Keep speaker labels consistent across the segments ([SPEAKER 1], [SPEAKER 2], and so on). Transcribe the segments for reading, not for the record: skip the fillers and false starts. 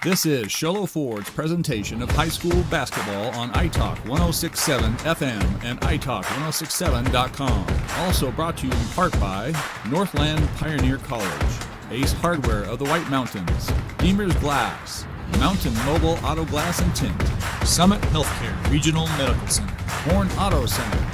[SPEAKER 1] This is Sholo Ford's presentation of high school basketball on iTalk 106.7 FM and iTalk1067.com. Also brought to you in part by Northland Pioneer College, Ace Hardware of the White Mountains, Beamer's Glass, Mountain Mobile Auto Glass and Tint, Summit Healthcare Regional Medical Center, Horn Auto Center,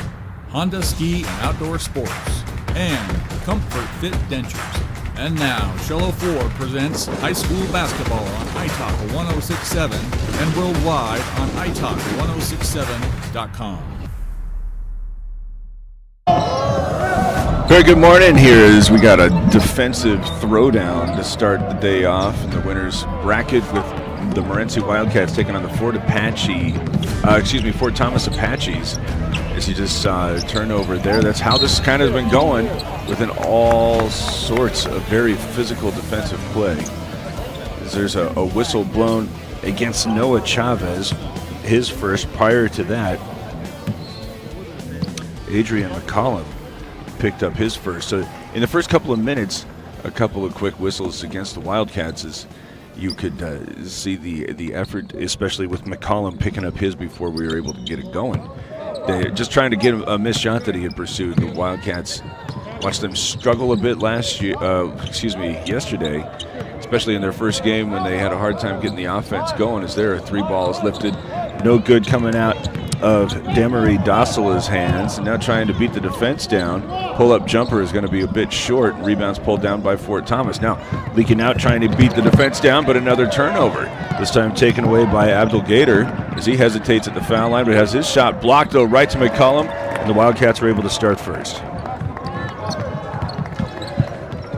[SPEAKER 1] Honda Ski and Outdoor Sports, and Comfort Fit Dentures. And now, Sholo Ford presents high school basketball on iTalk 106.7 and worldwide on iTalk1067.com.
[SPEAKER 2] Very good morning. Here is we got a defensive throwdown to start the day off in the winners bracket with the Morenci Wildcats taking on the Fort Thomas Apaches. As you just saw a turnover there, that's how this kind of has been going within all sorts of very physical defensive play. There's a whistle blown against Noah Chavez, his first. Prior to that, Adrian McCollum picked up his first. So in the first couple of minutes, a couple of quick whistles against the Wildcats as you could see the effort, especially with McCollum picking up his before we were able to get it going. They're just trying to get a missed shot that he had pursued. The Wildcats watched them struggle a bit yesterday, especially in their first game when they had a hard time getting the offense going, as there are three balls lifted. No good coming out of Demery Dossela's hands. Now trying to beat the defense down. Pull-up jumper is going to be a bit short. Rebounds pulled down by Fort Thomas. Now leaking out, trying to beat the defense down, but another turnover. This time taken away by Abdul Gator as he hesitates at the foul line, but has his shot blocked, though, right to McCollum, and the Wildcats were able to start first.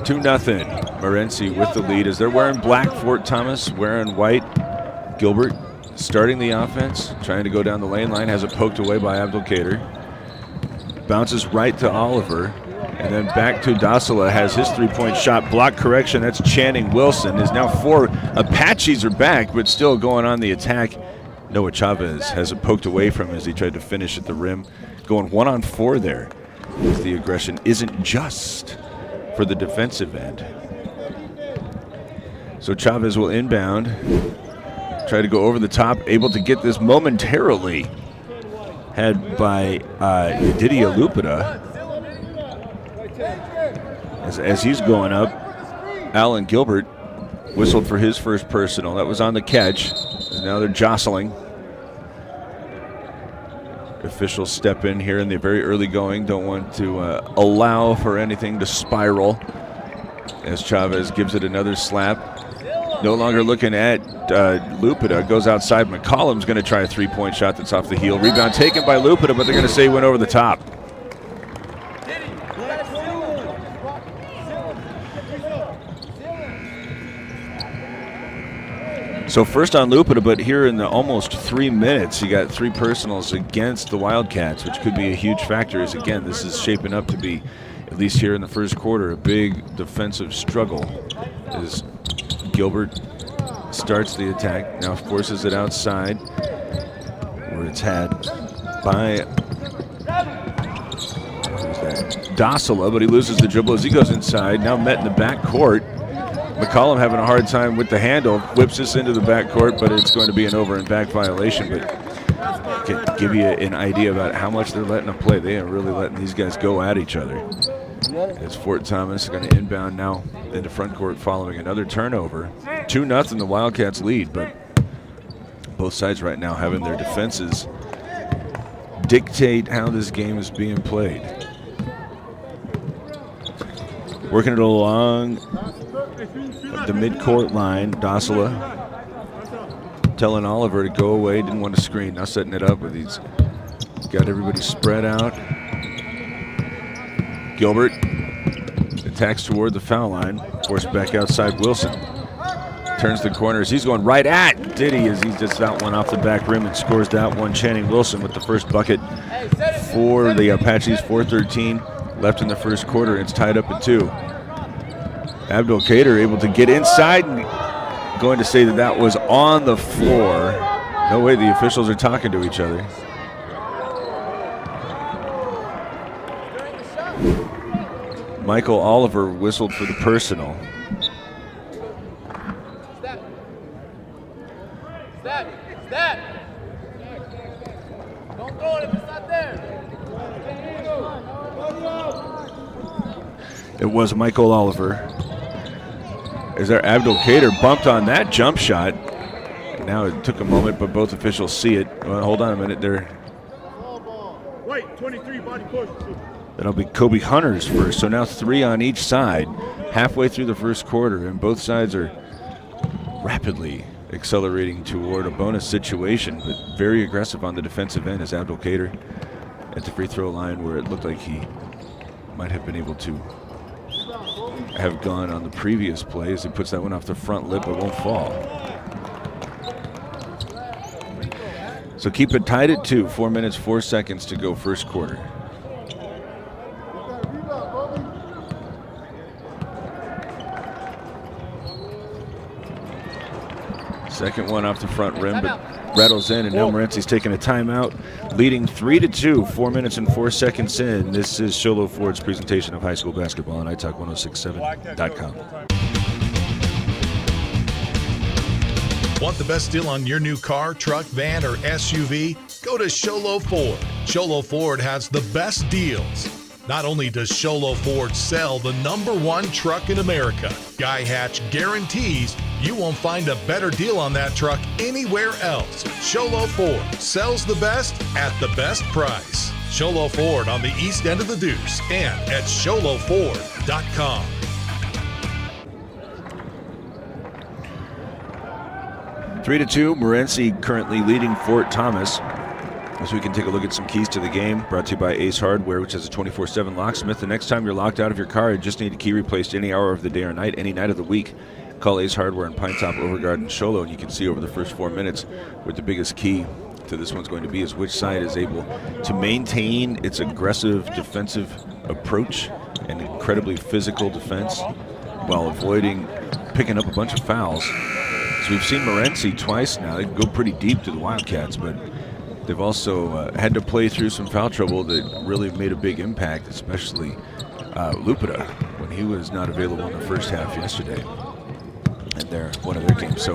[SPEAKER 2] 2-0. Morenci with the lead as they're wearing black. Fort Thomas wearing white. Gilbert starting the offense, trying to go down the lane line, has it poked away by Abdul Gator. Bounces right to Oliver, and then back to Dossela, has his three-point shot blocked. Correction, that's Channing Wilson. Is now four Apaches are back, but still going on the attack. Noah Chavez has it poked away from him as he tried to finish at the rim. Going 1-on-4 there. The aggression isn't just for the defensive end. So Chavez will inbound. Try to go over the top, able to get this momentarily. Had by Didier Lupita. As he's going up, Alan Gilbert whistled for his first personal. That was on the catch. And now they're jostling. Officials step in here in the very early going. Don't want to allow for anything to spiral. As Chavez gives it another slap. No longer looking at Lupita. Goes outside. McCollum's going to try a three-point shot that's off the heel. Rebound taken by Lupita, but they're going to say he went over the top. So first on Lupita, but here in the almost 3 minutes, you got three personals against the Wildcats, which could be a huge factor. As again, this is shaping up to be, at least here in the first quarter, a big defensive struggle. As Gilbert starts the attack, now forces it outside, where it's had by Dossela, but he loses the dribble as he goes inside. Now met in the backcourt. McCollum having a hard time with the handle, whips this into the backcourt, but it's going to be an over and back violation. But can give you an idea about how much they're letting them play. They are really letting these guys go at each other. As Fort Thomas is going to inbound now into front court following another turnover. 2-0 the Wildcats lead, but both sides right now having their defenses dictate how this game is being played. Working it along the midcourt line, Dossela telling Oliver to go away, didn't want to screen. Now setting it up with these. Got everybody spread out. Gilbert attacks toward the foul line. Forced back outside. Wilson turns the corners. He's going right at Diddy as he's just out one off the back rim and scores that one. Channing Wilson with the first bucket for the Apaches. 4:13 left in the first quarter. It's tied up at 2. Abdul Qadir able to get inside and going to say that was on the floor. No way, the officials are talking to each other. Michael Oliver whistled for the personal. It was Michael Oliver. As their Abdul Kader bumped on that jump shot. Now it took a moment, but both officials see it. Well, hold on a minute.
[SPEAKER 3] Wait, 23 body push.
[SPEAKER 2] That'll be Kobe Hunter's first. So now 3 on each side, halfway through the first quarter, and both sides are rapidly accelerating toward a bonus situation, but very aggressive on the defensive end as Abdul Kader at the free throw line, where it looked like he might have been able to have gone on the previous play as he puts that one off the front lip but won't fall. So keep it tied at 2, 4 minutes, 4 seconds to go first quarter. Second one off the front rim, but rattles in, and now Morenci's taking a timeout, leading 3-2, 4 minutes and 4 seconds in. This is Sholo Ford's presentation of high school basketball on italk1067.com.
[SPEAKER 4] Want the best deal on your new car, truck, van, or SUV? Go to Sholo Ford. Sholo Ford has the best deals. Not only does Sholo Ford sell the #1 truck in America, Guy Hatch guarantees you won't find a better deal on that truck anywhere else. Sholo Ford sells the best at the best price. Sholo Ford on the east end of the Deuce and at sholoford.com.
[SPEAKER 2] Three to 2, Morenci currently leading Fort Thomas. As we can take a look at some keys to the game, brought to you by Ace Hardware, which has a 24/7 locksmith. The next time you're locked out of your car, you just need a key replaced any hour of the day or night, any night of the week. Call Ace Hardware in Pine Top, Overgarden, and Sholo, and you can see over the first 4 minutes what the biggest key to this one's going to be is which side is able to maintain its aggressive defensive approach and incredibly physical defense while avoiding picking up a bunch of fouls. So we've seen Morenci twice now. They can go pretty deep to the Wildcats, but they've also had to play through some foul trouble that really made a big impact, especially Lupita when he was not available in the first half yesterday. And they're one of their games. So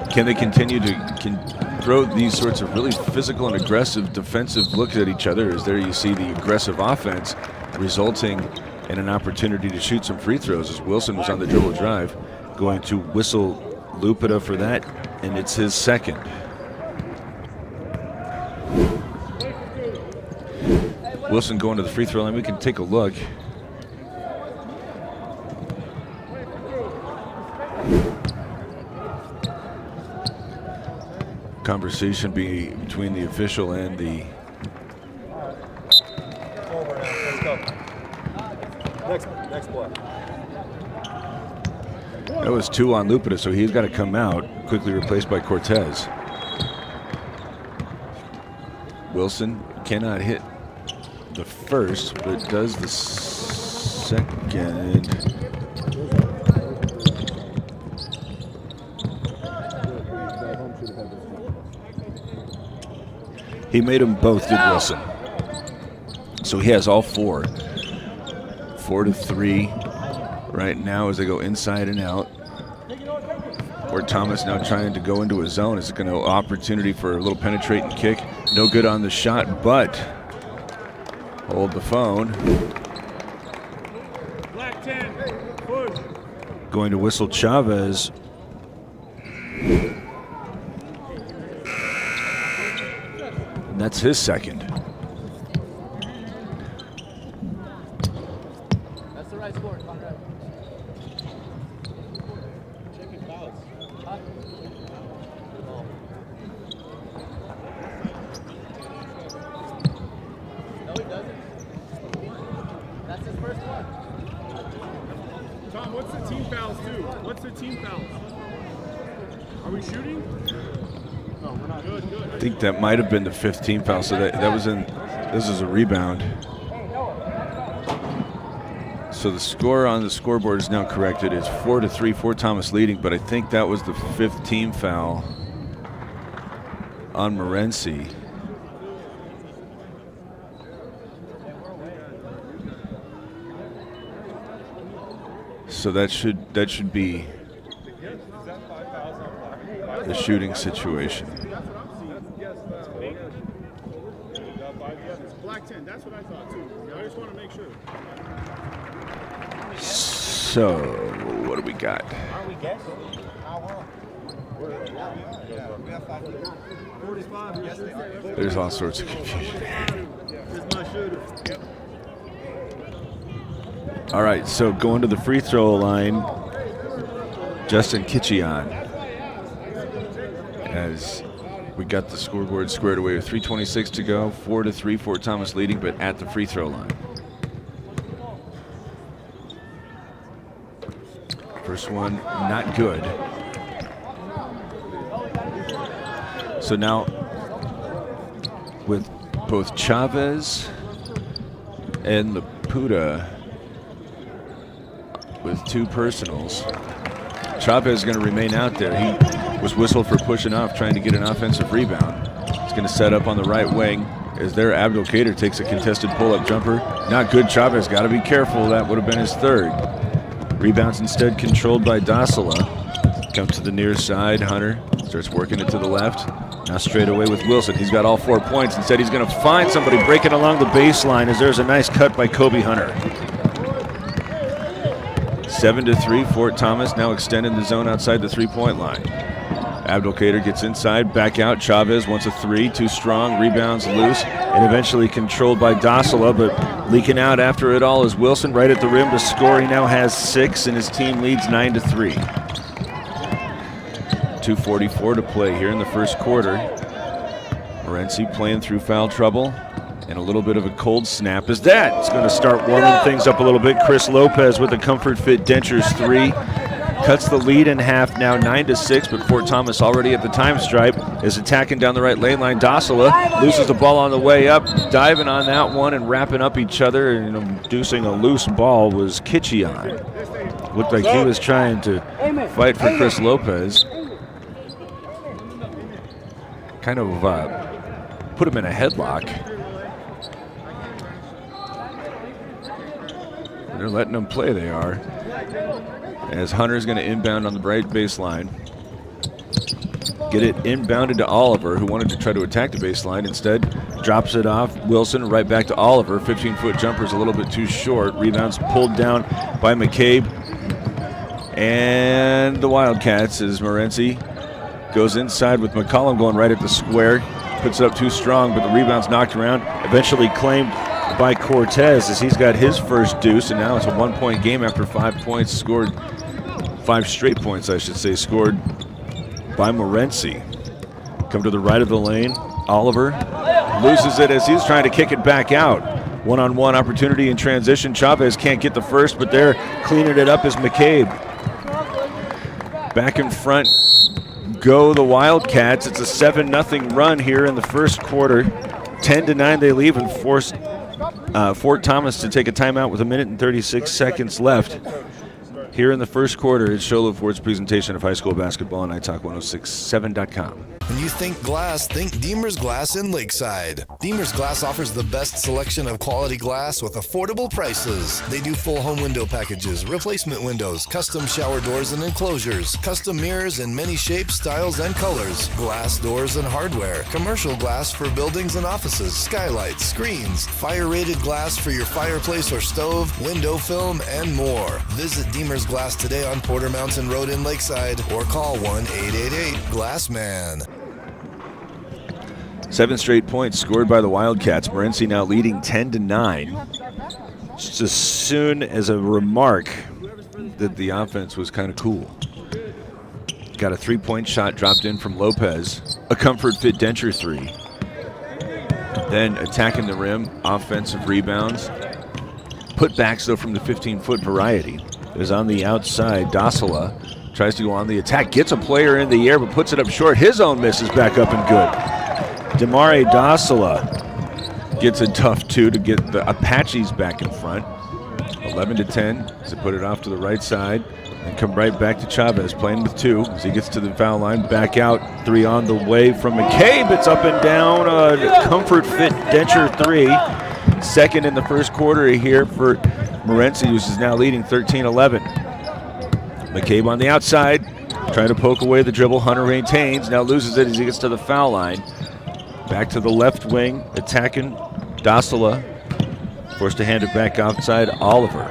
[SPEAKER 2] can they continue to throw these sorts of really physical and aggressive defensive looks at each other? As there you see the aggressive offense resulting in an opportunity to shoot some free throws as Wilson was on the dribble drive, going to whistle Lupita for that, and it's his second. Wilson going to the free throw line. We can take a look. Conversation between the official and the
[SPEAKER 3] Next play.
[SPEAKER 2] that was 2 on Lupita, so he's got to come out, quickly replaced by Cortez. Wilson cannot hit the first, but does the second. He made them both, did Wilson. So he has all 4. 4-3 right now as they go inside and out. Fort Thomas now trying to go into a zone. Is it going to opportunity for a little penetrating kick? No good on the shot, but hold the phone.
[SPEAKER 3] Black 10, push.
[SPEAKER 2] Going to whistle Chavez. And that's his second.
[SPEAKER 5] That's the right score, Conrad. Checking fouls. Huh? No, he doesn't. That's his first one.
[SPEAKER 3] Tom, what's the team fouls too? What's the team fouls? Are we shooting? No, we're not. Good.
[SPEAKER 2] I think that might have been the 5th team foul, so that was in, this is a rebound. So the score on the scoreboard is now corrected. It's 4-3, Fort Thomas leading, but I think that was the 5th team foul on Morenci. So that should be the shooting situation.
[SPEAKER 3] Black 10, that's what I thought too. I just want to make sure.
[SPEAKER 2] So, what do we got? There's all sorts of confusion. All right, so going to the free throw line, Justin Kitchion, as we got the scoreboard squared away with 3:26 to go, 4-3, Fort Thomas leading, but at the free throw line. First one, not good. So now, with both Chavez and Laputa with 2 personals, Chavez is going to remain out there. He was whistled for pushing off, trying to get an offensive rebound. He's going to set up on the right wing as there Abdul Kader takes a contested pull-up jumper. Not good. Chavez got to be careful. That would have been his 3rd. Rebounds instead controlled by Dasila. Comes to the near side. Hunter starts working it to the left. Now straight away with Wilson. He's got all 4 points. Instead, he's going to find somebody breaking along the baseline as there's a nice cut by Kobe Hunter. 7-3, Fort Thomas now extending the zone outside the 3-point line. Abdul Kader gets inside, back out. Chavez wants a 3, too strong, rebounds loose, and eventually controlled by Dasila, but leaking out after it all is Wilson right at the rim to score. He now has 6, and his team leads 9-3. 2:44 to play here in the first quarter. Morenci playing through foul trouble, and a little bit of a cold snap as that. It's going to start warming things up a little bit. Chris Lopez with a comfort fit Dentures 3. Cuts the lead in half, now 9-6, but Fort Thomas already at the time stripe is attacking down the right lane line. Dasila loses the ball on the way up, diving on that one and wrapping up each other and inducing a loose ball was Kitchion. Looked like he was trying to fight for Chris Lopez. Kind of put him in a headlock. They're letting him play, they are. As Hunter's going to inbound on the right baseline. Get it inbounded to Oliver, who wanted to try to attack the baseline. Instead, drops it off. Wilson right back to Oliver. 15-foot jumper's a little bit too short. Rebounds pulled down by McCabe. And the Wildcats as Morenci goes inside with McCollum going right at the square. Puts it up too strong, but the rebound's knocked around. Eventually claimed by Cortez as he's got his first deuce, and now it's a 1-point game after 5 points scored. 5 straight points, I should say, scored by Morenci. Come to the right of the lane. Oliver loses it as he's trying to kick it back out. One-on-one opportunity in transition. Chavez can't get the first, but they're cleaning it up as McCabe. Back in front go the Wildcats. It's a 7-0 run here in the first quarter. 10-9 they leave and force Fort Thomas to take a timeout with 1 minute and 36 seconds left. Here in the first quarter, it's Sholo Ford's presentation of high school basketball on iTalk1067.com.
[SPEAKER 6] When you think glass, think Deemer's Glass in Lakeside. Deemer's Glass offers the best selection of quality glass with affordable prices. They do full home window packages, replacement windows, custom shower doors and enclosures, custom mirrors in many shapes, styles, and colors, glass doors and hardware, commercial glass for buildings and offices, skylights, screens, fire-rated glass for your fireplace or stove, window film, and more. Visit Deemer's Glass today on Porter Mountain Road in Lakeside or call 1-888-GLASSMAN.
[SPEAKER 2] 7 straight points scored by the Wildcats. Morenci now leading 10-9. Just as soon as a remark that the offense was kind of cool. Got a 3-point shot dropped in from Lopez. A comfort fit Denture 3. Then attacking the rim, offensive rebounds. Putbacks though from the 15-foot variety. Is on the outside. Dasila tries to go on the attack. Gets a player in the air but puts it up short. His own miss is back up and good. Damari Dasila gets a tough 2 to get the Apaches back in front. 11-10 to put it off to the right side and come right back to Chavez playing with 2 as he gets to the foul line. Back out, 3 on the way from McCabe. It's up and down. Comfort fit Denture 3. Second in the first quarter here for Morenci, who is now leading 13-11. McCabe on the outside, trying to poke away the dribble. Hunter maintains, now loses it as he gets to the foul line. Back to the left wing, attacking Dasila. Forced to hand it back outside, Oliver.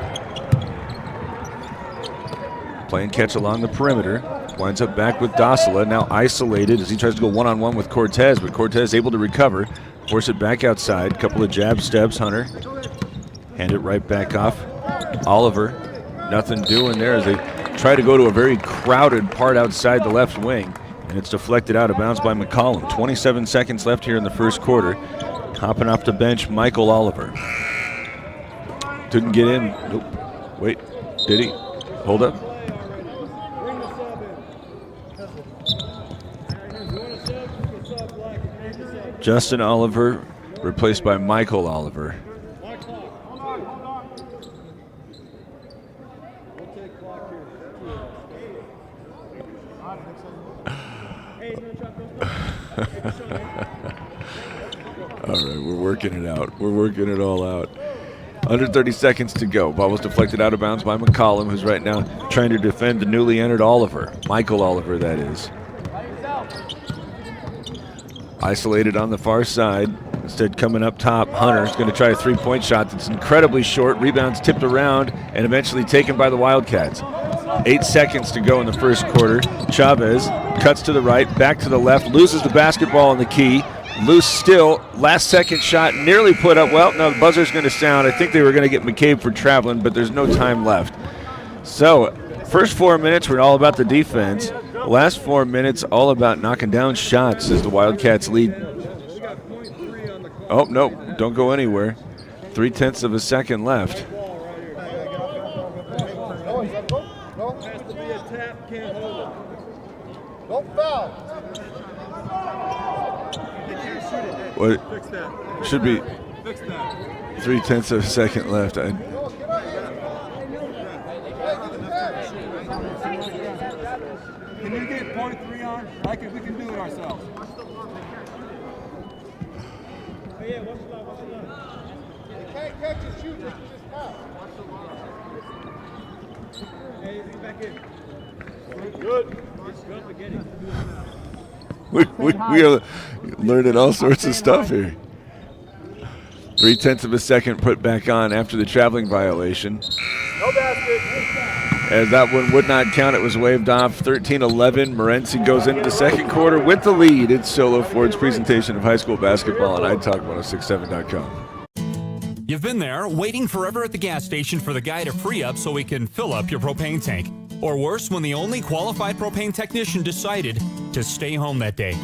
[SPEAKER 2] playing catch along the perimeter. Winds up back with Dossala, now isolated as he tries to go one-on-one with Cortez, but Cortez able to recover, force it back outside. Couple of jab steps, Hunter. Hand it right back off. Oliver, nothing doing there as they try to go to a very crowded part outside the left wing, and it's deflected out of bounds by McCollum. 27 seconds left here in the first quarter. Hopping off the bench, Michael Oliver. Didn't get in. Nope. Wait, did he? Hold up. Justin Oliver replaced by Michael Oliver. All right, we're working it out. We're working it all out. Under 30 seconds to go. Ball was deflected out of bounds by McCollum, who's right now trying to defend the newly entered Oliver. Michael Oliver, that is. Isolated on the far side. Instead, coming up top, Hunter's going to try a three-point shot that's incredibly short. Rebounds tipped around and eventually taken by the Wildcats. 8 seconds to go in the first quarter. Chavez cuts to the right, back to the left, loses the basketball in the key. Loose still, last second shot nearly put up. Well, no, the buzzer's going to sound. I think they were going to get McCabe for traveling, but there's no time left. So, first 4 minutes were all about the defense. Last 4 minutes all about knocking down shots as the Wildcats lead. Oh, no, don't go anywhere. 0.3 of a second left.
[SPEAKER 3] Don't foul.
[SPEAKER 2] What should be 0.3 of a second left.
[SPEAKER 3] Can you get 0.3 on? Like if we can do it ourselves. You can't catch and shoot, just foul. Hey, back in. Good.
[SPEAKER 2] We are learning all sorts of stuff here. 0.3 of a second put back on after the traveling violation.
[SPEAKER 3] No basket.
[SPEAKER 2] As that one would not count, it was waved off. 13-11. Morenci goes into the second quarter with the lead. It's Solo Ford's presentation of high school basketball on italk1067.com.
[SPEAKER 7] You've been there, waiting forever at the gas station for the guy to free up so he can fill up your propane tank. Or worse, when the only qualified propane technician decided to stay home that day.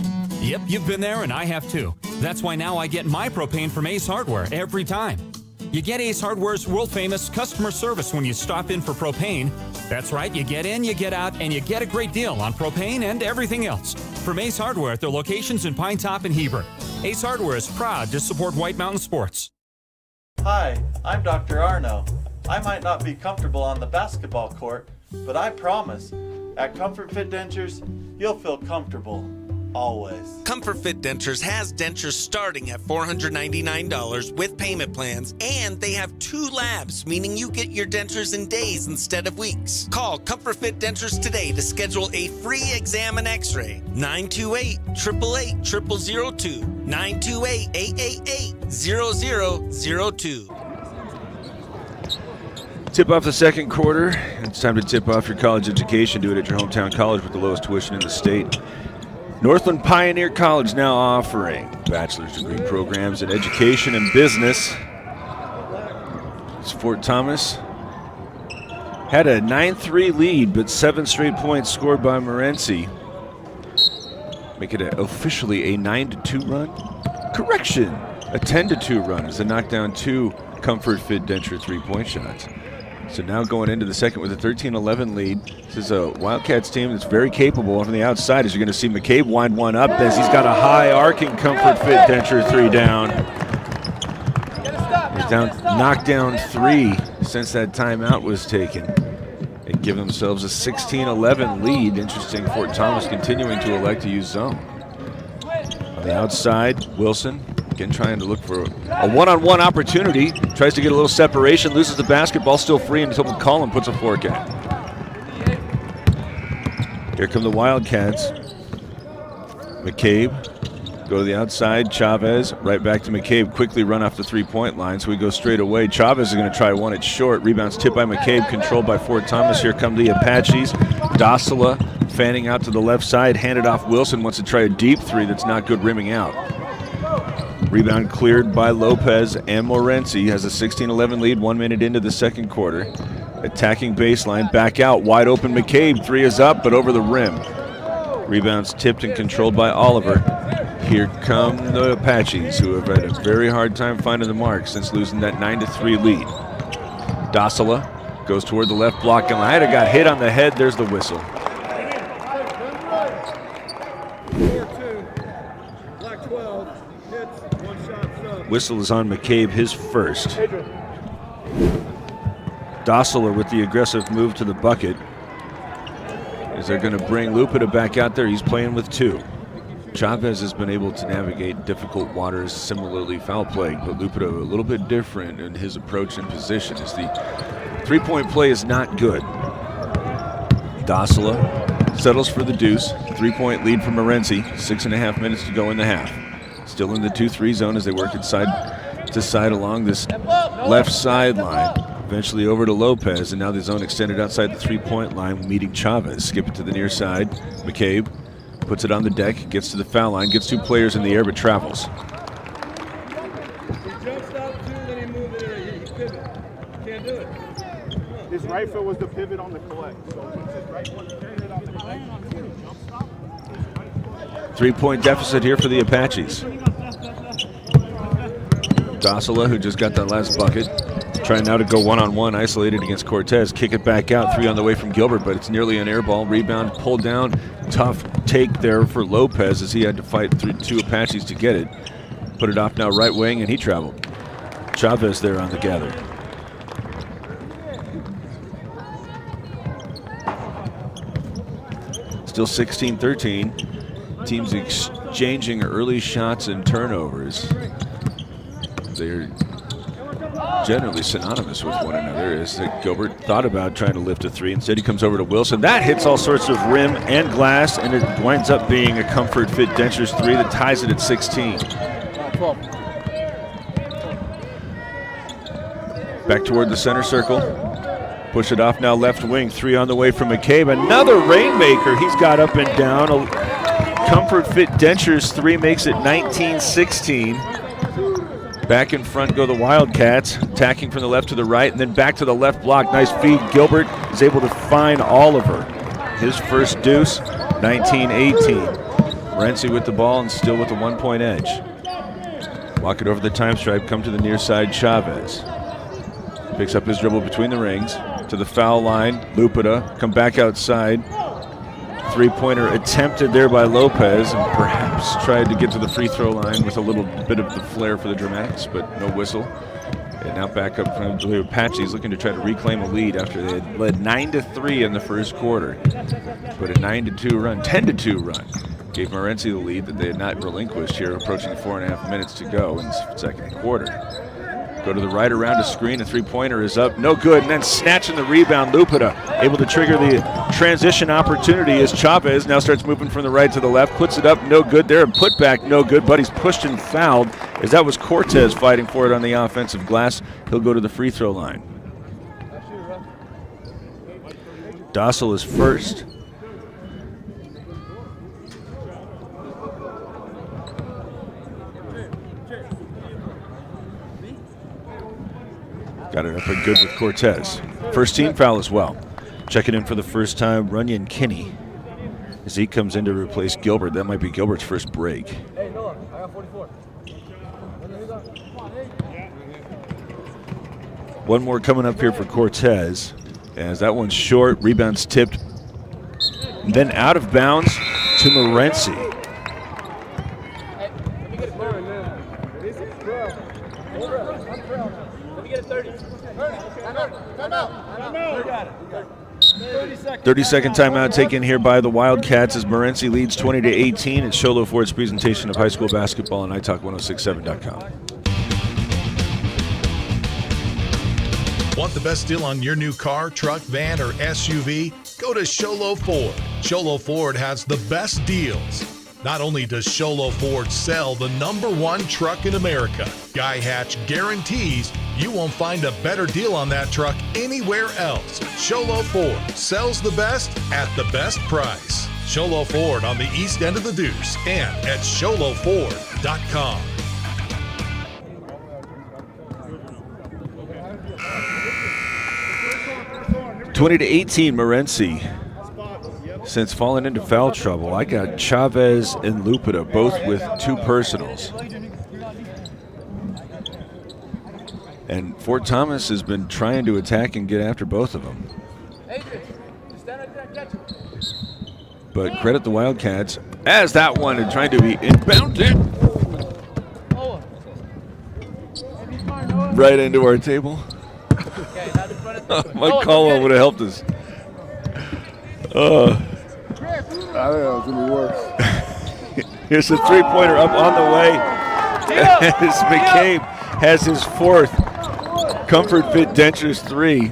[SPEAKER 7] Yep, you've been there and I have too. That's why now I get my propane from Ace Hardware every time. You get Ace Hardware's world-famous customer service when you stop in for propane. That's right, you get in, you get out, and you get a great deal on propane and everything else. From Ace Hardware at their locations in Pine Top and Heber. Ace Hardware is proud to support White Mountain Sports.
[SPEAKER 8] Hi, I'm Dr. Arno. I might not be comfortable on the basketball court, but I promise, at Comfort Fit Dentures, you'll feel comfortable, always.
[SPEAKER 9] Comfort Fit Dentures has dentures starting at $499 with payment plans, and they have 2 labs, meaning you get your dentures in days instead of weeks. Call Comfort Fit Dentures today to schedule a free exam and x-ray. 928-888-0002. 928-888-0002.
[SPEAKER 2] Tip off the second quarter. It's time to tip off your college education. Do it at your hometown college with the lowest tuition in the state. Northland Pioneer College now offering bachelor's degree programs in education and business. It's Fort Thomas. Had a 9-3 lead, but 7 straight points scored by Morenci. Make it officially a 9-2 run. Correction, a 10-2 run as they knock down 2 Comfort Fit Denture 3-point shots. So now going into the second with a 13-11 lead. This is a Wildcats team that's very capable. From the outside, as you're going to see McCabe wind one up as he's got a high arcing Comfort Fit Denture 3 down. He's down, knocked down 3 since that timeout was taken. They give themselves a 16-11 lead. Interesting, Fort Thomas continuing to elect to use zone. On the outside, Wilson again trying to look for a one-on-one opportunity. Tries to get a little separation, loses the basketball, still free until McCollum puts a fork at. Here come the Wildcats. McCabe Go to the outside, Chavez, right back to McCabe, quickly run off the three-point line, so we go straight away. Chavez is going to try one, it's short. Rebounds tipped by McCabe, controlled by Fort Thomas. Here come the Apaches. Dosala fanning out to the left side, handed off. Wilson wants to try a deep three that's not good, rimming out. Rebound cleared by Lopez, and Morenci has a 16-11 lead 1 minute into the second quarter. Attacking baseline, back out, wide open McCabe. Three is up, but over the rim. Rebounds tipped and controlled by Oliver. Here come the Apaches, who have had a very hard time finding the mark since losing that 9-3 lead. Dosala goes toward the left block, and Laida got hit on the head. There's the whistle.
[SPEAKER 3] 4-2. Black 12. Hits. 1 shot sub.
[SPEAKER 2] Whistle is on McCabe, his first. Dosala with the aggressive move to the bucket. As they're going to bring Lupita back out there, he's playing with 2. Chavez has been able to navigate difficult waters, similarly foul-plagued, but Lupita a little bit different in his approach and position as the three-point play is not good. Dosala settles for the deuce. 3-point lead for Morenci. 6.5 minutes to go in the half. Still in the 2-3 zone as they work it side to side along this left sideline. Eventually over to Lopez, and now the zone extended outside the 3-point line, meeting Chavez. Skip it to the near side. McCabe puts it on the deck, gets to the foul line, gets 2 players in the air, but travels.
[SPEAKER 3] He jumps out 2, then he moves it. He pivot. Can't do it. His right foot was the pivot on the collect. So his right foot pivoted on the collect. Jump stop.
[SPEAKER 2] 3-point deficit here for the Apaches. Dosala, who just got that last bucket, trying now to go one-on-one, isolated against Cortez. Kick it back out, 3 on the way from Gilbert, but it's nearly an air ball. Rebound pulled down. Tough take there for Lopez as he had to fight through 2 Apaches to get it. Put it off now right wing, and he traveled. Chavez there on the gather. Still 16-13. Teams exchanging early shots and turnovers. They're generally synonymous with one another, as Gilbert thought about trying to lift a 3. Instead, he comes over to Wilson. That hits all sorts of rim and glass, and it winds up being a Comfort Fit Dentures 3 that ties it at 16. Back toward the center circle. Push it off now left wing. 3 on the way from McCabe. Another rainmaker. He's got up and down. A Comfort Fit Dentures 3 makes it 19-16. Back in front go the Wildcats, attacking from the left to the right, and then back to the left block. Nice feed. Gilbert is able to find Oliver. His first deuce, 19-18. Morenci with the ball and still with the 1-point edge. Walk it over the time stripe, come to the near side, Chavez. Picks up his dribble between the rings, to the foul line. Lupita, come back outside. 3-pointer attempted there by Lopez, and perhaps tried to get to the free throw line with a little bit of the flair for the dramatics, but no whistle. And now back up from the Apaches, looking to try to reclaim a lead after they had led 9-3 in the first quarter. But a 9-2 run, 10-2 run, gave Morenci the lead that they had not relinquished here, approaching 4.5 minutes to go in the second quarter. Go to the right around a screen, a 3-pointer is up, no good, and then snatching the rebound, Lupita able to trigger the transition opportunity as Chavez now starts moving from the right to the left, puts it up, no good there, and put back, no good, but he's pushed and fouled as that was Cortez fighting for it on the offensive glass. He'll go to the free throw line. Dossel is first. Got it up and good with Cortez. First team foul as well. Checking in for the first time, Runyon Kinney. As he comes in to replace Gilbert. That might be Gilbert's first break.
[SPEAKER 5] Hey, Noah, I got 44.
[SPEAKER 2] One more coming up here for Cortez. As that one's short, rebounds tipped. And then out of bounds to Morenci.
[SPEAKER 5] Let me get a 30.
[SPEAKER 2] 30-second timeout taken here by the Wildcats as Morenci leads 20-18. It's Sholo Ford's presentation of high school basketball on iTalk1067.com.
[SPEAKER 4] Want the best deal on your new car, truck, van, or SUV? Go to Sholo Ford. Sholo Ford has the best deals. Not only does Sholo Ford sell the #1 truck in America, Guy Hatch guarantees you won't find a better deal on that truck anywhere else. Sholo Ford sells the best at the best price. Sholo Ford on the east end of the Deuce and at sholoford.com.
[SPEAKER 2] (20 to 18) Morenci. Since falling into foul trouble, I got Chavez and Lupita both with 2 personals. And Fort Thomas has been trying to attack and get after both of them. But credit the Wildcats as that one is trying to be inbounded right into our table. Mike Caldwell would have helped us.
[SPEAKER 3] I think that was going to be worse.
[SPEAKER 2] Here's a three-pointer up on the way. As McCabe has his 4th. Comfort Fit Dentures 3.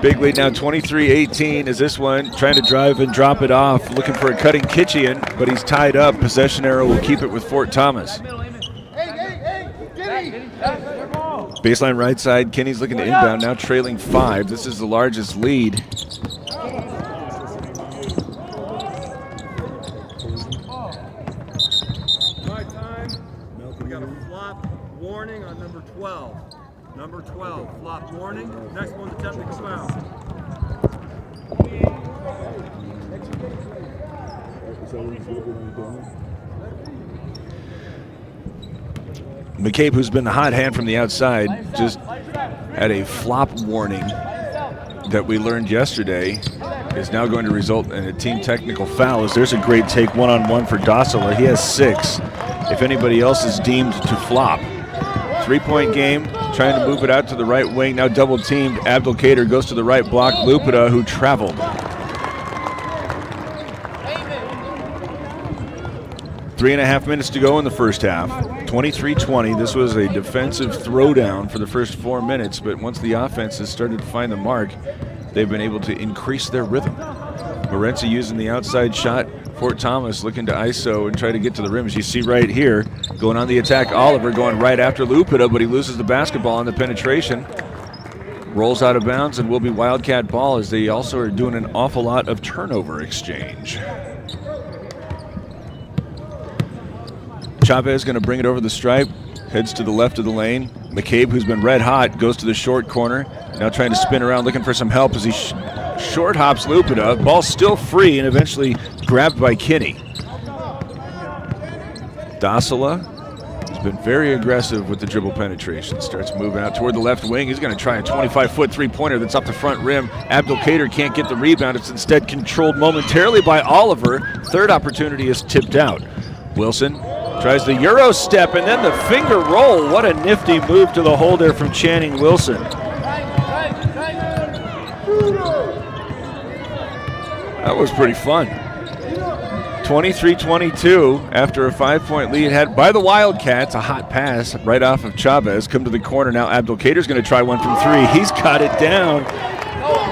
[SPEAKER 2] Big lead now, 23-18 is this one. Trying to drive and drop it off. Looking for a cutting Kitchian, but he's tied up. Possession arrow will keep it with Fort Thomas. Baseline right side, Kenny's looking to inbound, now trailing 5. This is the largest lead.
[SPEAKER 10] We got a flop warning on number 12. Number 12, flop warning. Next one's a technical foul.
[SPEAKER 2] McCabe, who's been the hot hand from the outside, just had a flop warning that we learned yesterday is now going to result in a team technical foul. As there's a great take one-on-one for Dossela. He has 6. If anybody else is deemed to flop. 3-point game, trying to move it out to the right wing. Now double teamed. Abdul Kader goes to the right block. Lupita, who traveled. 3.5 minutes to go in the first half. 23-20. This was a defensive throwdown for the first 4 minutes, but once the offense has started to find the mark, they've been able to increase their rhythm. Morenci using the outside shot. Fort Thomas looking to ISO and try to get to the rim. As you see right here, going on the attack, Oliver going right after Lupita, but he loses the basketball on the penetration. Rolls out of bounds and will be Wildcat ball, as they also are doing an awful lot of turnover exchange. Chavez going to bring it over the stripe, heads to the left of the lane. McCabe, who's been red hot, goes to the short corner. Now trying to spin around, looking for some help as he short hops Lupita. Ball still free and eventually grabbed by Kinney. Dossela has been very aggressive with the dribble penetration. Starts moving out toward the left wing. He's going to try a 25-foot three-pointer that's up the front rim. Abdul Kader can't get the rebound. It's instead controlled momentarily by Oliver. Third opportunity is tipped out. Wilson tries the Euro step and then the finger roll. What a nifty move to the hole there from Channing Wilson. That was pretty fun. 23-22 after a 5-point lead had by the Wildcats. A hot pass right off of Chavez. Come to the corner now. Abdul Kader's going to try one from 3. He's got it down.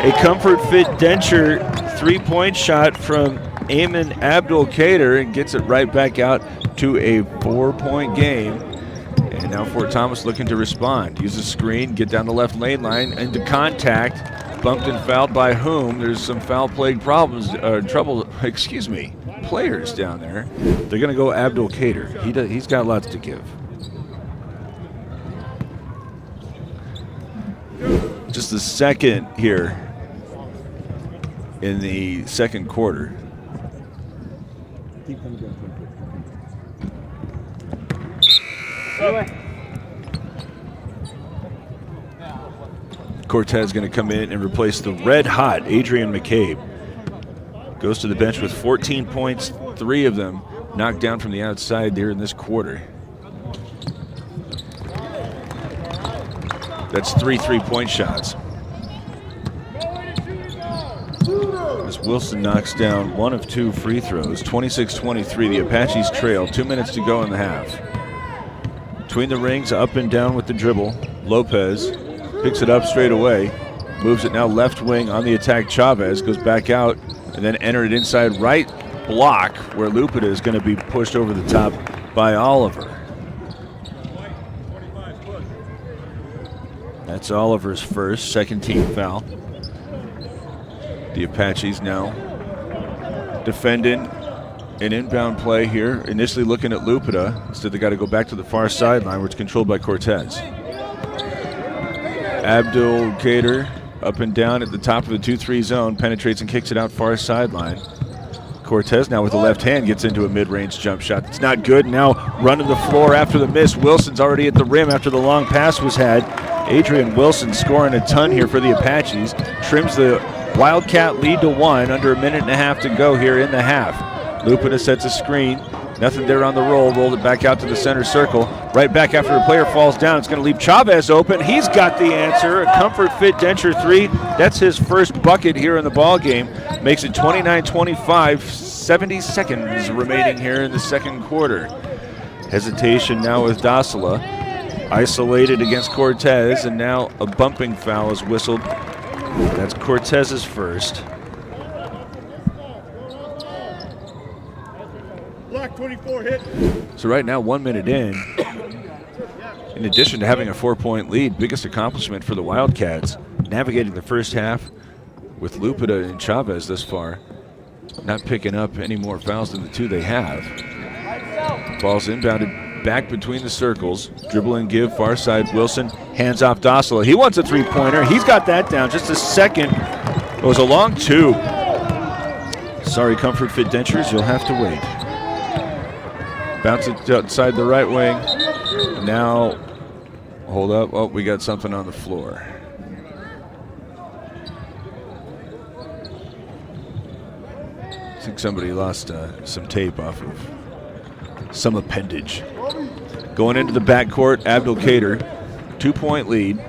[SPEAKER 2] A Comfort Fit Denture 3-point shot from Ayman Abdul Kader and gets it right back out to a 4-point game. And now Fort Thomas looking to respond. Use a screen, get down the left lane line into contact. Bumped and fouled by whom? There's some foul-plagued players down there. They're going to go Abdul Kader. He's got lots to give. Just the second here in the second quarter. Cortez going to come in and replace the red-hot Adrian McCabe. Goes to the bench with 14 points, 3 of them knocked down from the outside there in this quarter. That's 3 3-point shots. As Wilson knocks down 1 of 2 free throws, 26-23, the Apaches trail, 2 minutes to go in the half. Between the rings, up and down with the dribble, Lopez picks it up straight away, moves it now left wing on the attack. Chavez goes back out and then enter it inside right block where Lupita is going to be pushed over the top by Oliver. That's Oliver's first, second team foul. The Apaches now defending an inbound play here, initially looking at Lupita. Instead, they got to go back to the far sideline where it's controlled by Cortez. Abdul Kader up and down at the top of the 2-3 zone, penetrates and kicks it out far sideline. Cortez now with the left hand gets into a mid-range jump shot. It's not good. Now running the floor after the miss. Wilson's already at the rim after the long pass was had. Adrian Wilson scoring a ton here for the Apaches. Trims the Wildcat lead to 1, under a minute and a half to go here in the half. Lupita sets a screen. Nothing there on the roll. Rolled it back out to the center circle. Right back after the player falls down. It's going to leave Chavez open. He's got the answer. A comfort fit Denture 3. That's his first bucket here in the ball game. Makes it 29-25. 70 seconds remaining here in the second quarter. Hesitation now with Dasila. Isolated against Cortez, and now a bumping foul is whistled. That's Cortez's first.
[SPEAKER 3] Block 24 hit.
[SPEAKER 2] So right now, 1 minute in addition to having a 4-point lead, biggest accomplishment for the Wildcats, navigating the first half with Lupita and Chavez this far, not picking up any more fouls than the 2 they have. Ball's inbounded back between the circles. Dribble and give, far side. Wilson hands off Dasila. He wants a three-pointer. He's got that down. Just a second. It was a long 2. Sorry, Comfort Fit Dentures, you'll have to wait. Bounce it outside the right wing. Now, hold up. Oh, we got something on the floor. I think somebody lost some tape off of some appendage. Going into the backcourt, Abdul Kader, 2-point lead.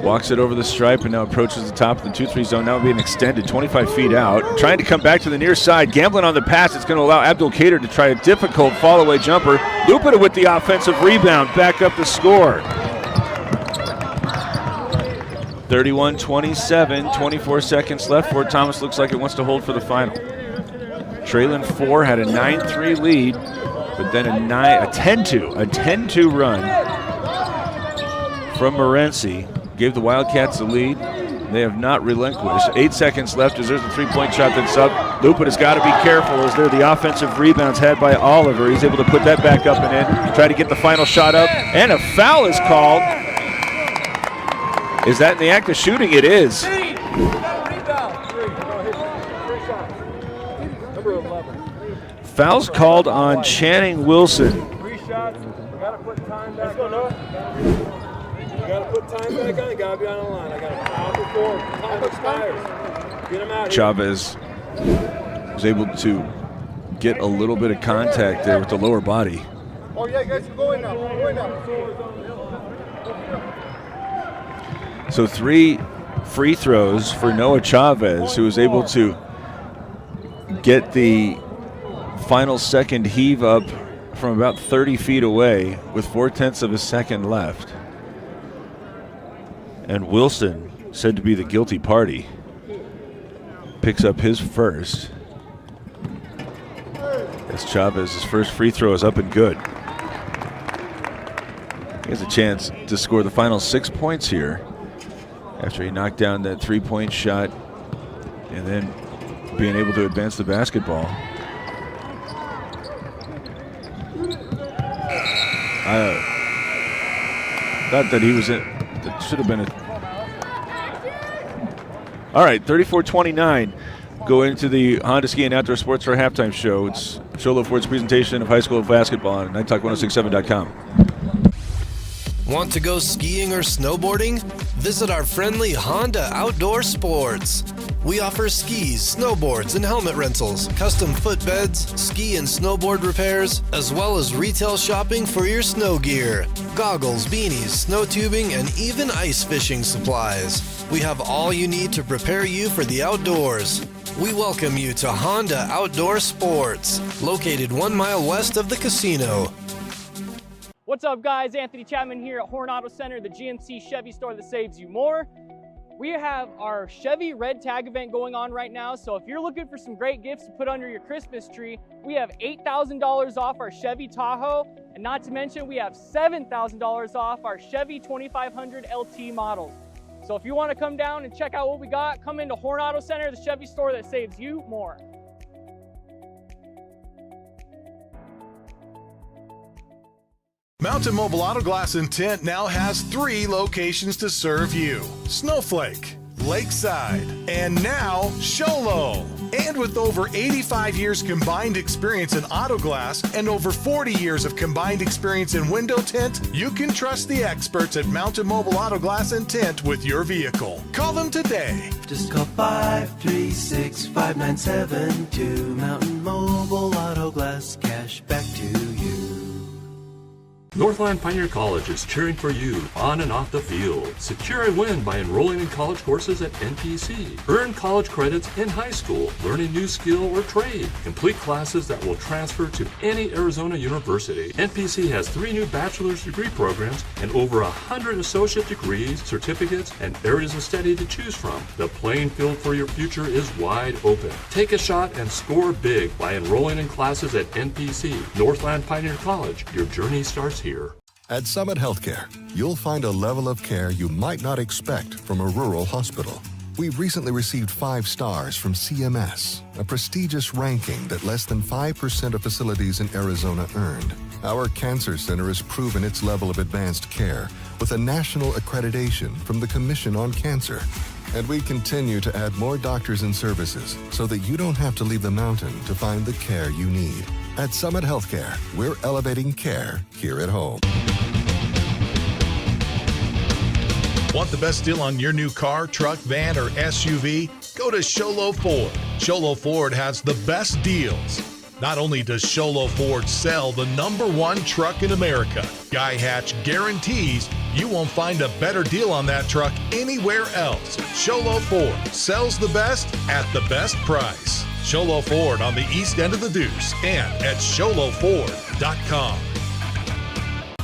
[SPEAKER 2] Walks it over the stripe and now approaches the top of the 2-3 zone. Now being extended 25 feet out. Trying to come back to the near side. Gambling on the pass. It's going to allow Abdul Kader to try a difficult fall-away jumper. Lupita with the offensive rebound. Back up the score. 31-27, 24 seconds left. Fort Thomas looks like it wants to hold for the final. Traylon 4 had a 9-3 lead, but then a 10-2 run from Morenci. Gave the Wildcats the lead. They have not relinquished. 8 seconds left as there's a 3-point shot that's up. Lupita's got to be careful as they're the offensive rebounds had by Oliver. He's able to put that back up and in. Try to get the final shot up, and a foul is called. Is that in the act of shooting? It is. Foul's called on Channing Wilson.
[SPEAKER 10] 3 shots. You gotta put time back on. You gotta put time back on. You gotta be on the line. I got a foul before time expires. Get him out here.
[SPEAKER 2] Chavez was able to get a little bit of contact there with the lower body.
[SPEAKER 3] Oh yeah, guys, we're going now. We're going now.
[SPEAKER 2] So 3 free throws for Noah Chavez, who was able to get the final second heave up from about 30 feet away with 0.4 of a second left. And Wilson, said to be the guilty party, picks up his first. As Chavez's first free throw is up and good. He has a chance to score the final 6 points here after he knocked down that 3-point shot and then being able to advance the basketball. I thought that he was in. That should have been a. All right, 34-29. Go into the Honda Ski and Outdoor Sports for halftime show. It's Sholo Ford's presentation of high school basketball on NightTalk1067.com.
[SPEAKER 6] Want to go skiing or snowboarding? Visit our friendly Honda Outdoor Sports. We offer skis, snowboards, and helmet rentals, custom footbeds, ski and snowboard repairs, as well as retail shopping for your snow gear, goggles, beanies, snow tubing, and even ice fishing supplies. We have all you need to prepare you for the outdoors. We welcome you to Honda Outdoor Sports, located 1 mile west of the casino.
[SPEAKER 5] What's up, guys? Anthony Chapman here at Horn Auto Center, the GMC Chevy store that saves you more. We have our Chevy Red Tag event going on right now, so if you're looking for some great gifts to put under your Christmas tree, we have $8,000 off our Chevy Tahoe, and not to mention we have $7,000 off our Chevy 2500 LT models. So if you want to come down and check out what we got, come into Horn Auto Center, the Chevy store that saves you more.
[SPEAKER 4] Mountain Mobile Auto Glass and Tint now has 3 locations to serve you: Snowflake, Lakeside, and now Show Low. And with over 85 years combined experience in auto glass and over 40 years of combined experience in window tint, you can trust the experts at Mountain Mobile Auto Glass and Tint with your vehicle. Call them today.
[SPEAKER 11] Just call 536-5972. Mountain Mobile Auto Glass, cash back to you.
[SPEAKER 12] Northland Pioneer College is cheering for you on and off the field. Secure a win by enrolling in college courses at NPC. Earn college credits in high school, learn a new skill or trade. Complete classes that will transfer to any Arizona university. NPC has 3 new bachelor's degree programs and over 100 associate degrees, certificates, and areas of study to choose from. The playing field for your future is wide open. Take a shot and score big by enrolling in classes at NPC. Northland Pioneer College. Your journey starts here.
[SPEAKER 13] At Summit Healthcare, you'll find a level of care you might not expect from a rural hospital. We've recently received 5 stars from CMS, a prestigious ranking that less than 5% of facilities in Arizona earned. Our cancer center has proven its level of advanced care with a national accreditation from the Commission on Cancer. And we continue to add more doctors and services so that you don't have to leave the mountain to find the care you need. At Summit Healthcare, we're elevating care here at home.
[SPEAKER 4] Want the best deal on your new car, truck, van, or SUV? Go to Show Low Ford. Show Low Ford has the best deals. Not only does Show Low Ford sell the #1 truck in America, Guy Hatch guarantees you won't find a better deal on that truck anywhere else. Show Low Ford sells the best at the best price. Show Low Ford on the east end of the Deuce and at showlowford.com.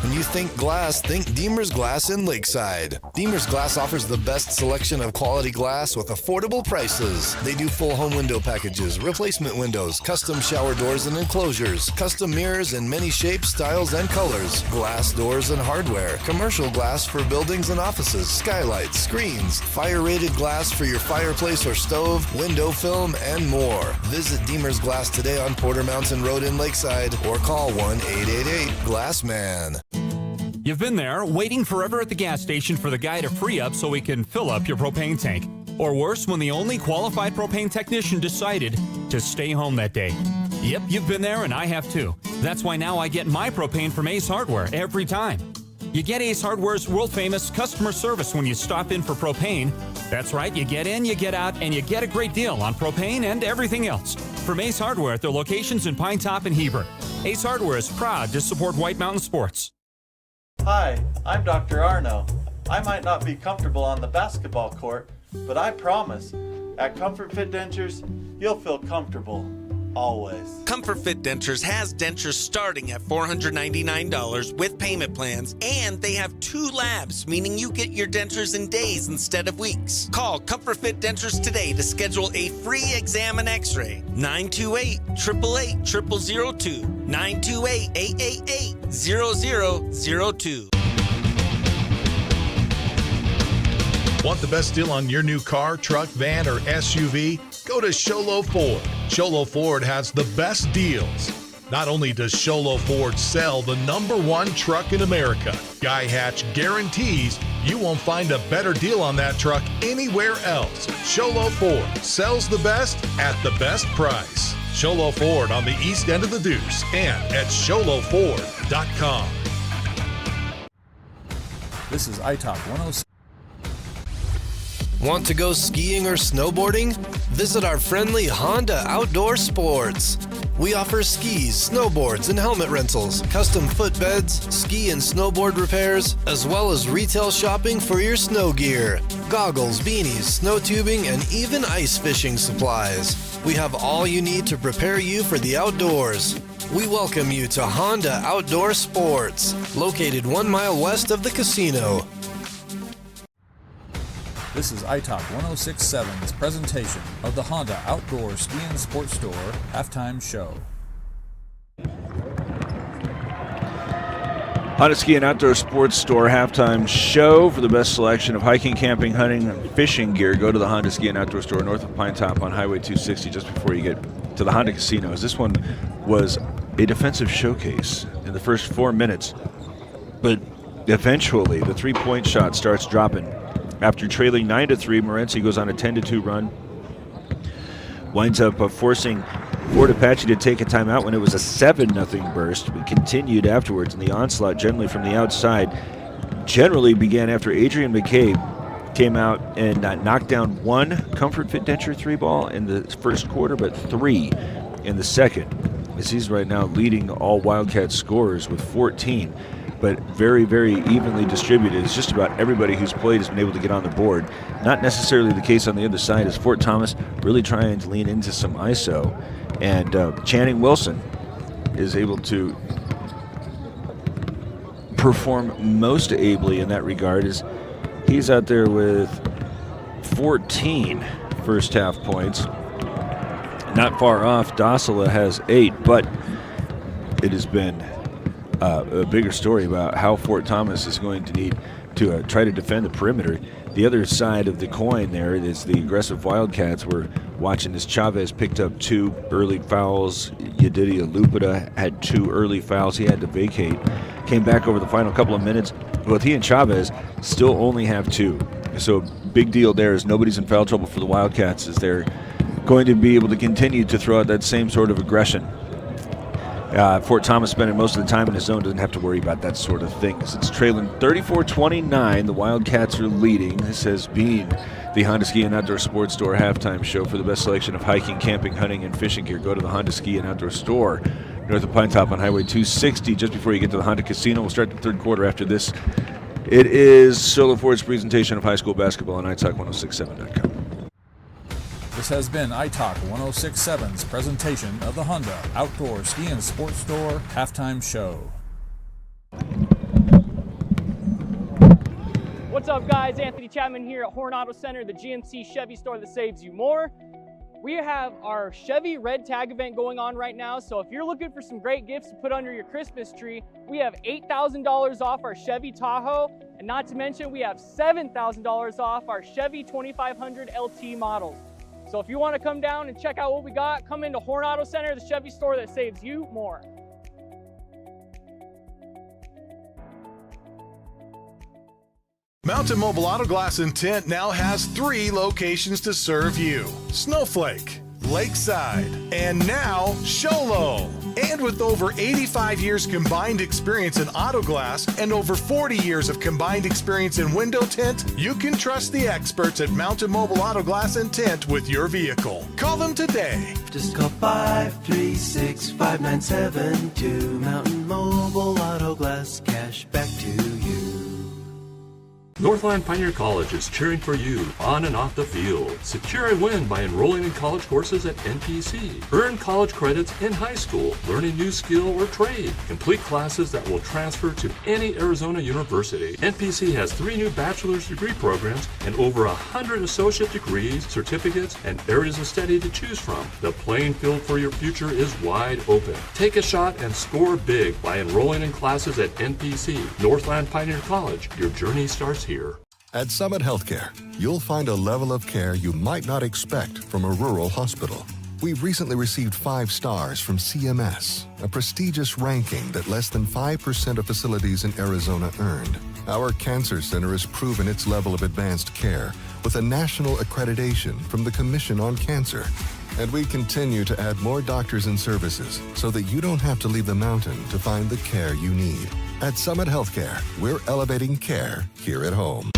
[SPEAKER 6] When you think glass, think Deemer's Glass in Lakeside. Deemer's Glass offers the best selection of quality glass with affordable prices. They do full home window packages, replacement windows, custom shower doors and enclosures, custom mirrors in many shapes, styles, and colors, glass doors and hardware, commercial glass for buildings and offices, skylights, screens, fire-rated glass for your fireplace or stove, window film, and more. Visit Deemer's Glass today on Porter Mountain Road in Lakeside or call 1-888-GLASSMAN.
[SPEAKER 7] You've been there, waiting forever at the gas station for the guy to free up so he can fill up your propane tank. Or worse, when the only qualified propane technician decided to stay home that day. Yep, you've been there and I have too. That's why now I get my propane from Ace Hardware every time. You get Ace Hardware's world-famous customer service when you stop in for propane. That's right, you get in, you get out, and you get a great deal on propane and everything else. From Ace Hardware at their locations in Pine Top and Heber. Ace Hardware is proud to support White Mountain Sports.
[SPEAKER 8] Hi, I'm Dr. Arno. I might not be comfortable on the basketball court, but I promise, at Comfort Fit Dentures, you'll feel comfortable. Always.
[SPEAKER 9] Comfort Fit Dentures has dentures starting at $499 with payment plans, and they have 2 labs, meaning you get your dentures in days instead of weeks. Call Comfort Fit Dentures today to schedule a free exam and x-ray. 928-888-0002. 928-888-0002.
[SPEAKER 4] Want the best deal on your new car, truck, van, or SUV? Go to Show Low Ford. Show Low Ford has the best deals. Not only does Show Low Ford sell the #1 truck in America, Guy Hatch guarantees you won't find a better deal on that truck anywhere else. Show Low Ford sells the best at the best price. Show Low Ford on the east end of the Deuce and at showlowford.com.
[SPEAKER 1] This is iTalk 106.
[SPEAKER 6] Want to go skiing or snowboarding? Visit our friendly Honda Outdoor Sports. We offer skis, snowboards, and helmet rentals, custom footbeds, ski and snowboard repairs, as well as retail shopping for your snow gear, goggles, beanies, snow tubing, and even ice fishing supplies. We have all you need to prepare you for the outdoors. We welcome you to Honda Outdoor Sports, located 1 mile west of the casino.
[SPEAKER 1] This is iTalk 1067's presentation of the Honda Outdoor Ski and Sports Store halftime show.
[SPEAKER 2] Honda Ski and Outdoor Sports Store halftime show. For the best selection of hiking, camping, hunting, and fishing gear, go to the Honda Ski and Outdoor Store north of Pine Top on Highway 260 just before you get to the Honda Casinos. This one was a defensive showcase in the first 4 minutes, but eventually the three-point shot starts dropping. After trailing 9-3, Morenci goes on a 10-2 run. Winds up forcing Fort Apache to take a timeout when it was a 7-0 burst, but continued afterwards, and the onslaught generally from the outside generally began after Adrian McCabe came out and knocked down one Comfort Fit Denture 3-ball in the first quarter, but 3 in the second, as he's right now leading all Wildcat scorers with 14. But very, very evenly distributed. It's just about everybody who's played has been able to get on the board. Not necessarily the case on the other side, as Fort Thomas really trying to lean into some ISO. And Channing Wilson is able to perform most ably in that regard, as he's out there with 14 first half points. Not far off, Dossela has 8, but it has been a bigger story about how Fort Thomas is going to need to try to defend the perimeter. The other side of the coin there is the aggressive Wildcats. We're watching as Chavez picked up 2 early fouls. Yedidia Lupita had 2 early fouls. He had to vacate. Came back over the final couple of minutes. Both he and Chavez still only have 2. So big deal there is nobody's in foul trouble for the Wildcats, as they're going to be able to continue to throw out that same sort of aggression. Fort Thomas spending most of the time in his zone, doesn't have to worry about that sort of thing. It's trailing 34-29. The Wildcats are leading. This has been the Honda Ski and Outdoor Sports Store halftime show. For the best selection of hiking, camping, hunting, and fishing gear, go to the Honda Ski and Outdoor Store north of Pine Top on Highway 260 just before you get to the Honda Casino. We'll start the third quarter after this. It is Solo Ford's presentation of high school basketball on iTalk1067.com.
[SPEAKER 1] This has been iTalk 1067's presentation of the Honda Outdoor Ski and Sports Store halftime show.
[SPEAKER 5] What's up, guys? Anthony Chapman here at Horn Auto Center, the GMC Chevy store that saves you more. We have our Chevy Red Tag event going on right now, so if you're looking for some great gifts to put under your Christmas tree, we have $8,000 off our Chevy Tahoe, and not to mention we have $7,000 off our Chevy 2500 LT models. So if you want to come down and check out what we got, come into Horn Auto Center, the Chevy store that saves you more.
[SPEAKER 4] Mountain Mobile Auto Glass and Tint now has 3 locations to serve you: Snowflake, Lakeside, and now Sholo. And with over 85 years combined experience in auto glass and over 40 years of combined experience in window tint, you can trust the experts at Mountain Mobile Auto Glass and Tint with your vehicle. Call them today.
[SPEAKER 11] Just call 536-5972. Mountain Mobile Auto Glass, cash back to you.
[SPEAKER 12] Northland Pioneer College is cheering for you on and off the field. Secure a win by enrolling in college courses at NPC. Earn college credits in high school, learn a new skill or trade. Complete classes that will transfer to any Arizona university. NPC has 3 new bachelor's degree programs and over 100 associate degrees, certificates, and areas of study to choose from. The playing field for your future is wide open. Take a shot and score big by enrolling in classes at NPC. Northland Pioneer College. Your journey starts here.
[SPEAKER 13] At Summit Healthcare, you'll find a level of care you might not expect from a rural hospital. We've recently received 5 stars from CMS, a prestigious ranking that less than 5% of facilities in Arizona earned. Our cancer center has proven its level of advanced care with a national accreditation from the Commission on Cancer. And we continue to add more doctors and services so that you don't have to leave the mountain to find the care you need. At Summit Healthcare, we're elevating care here at home.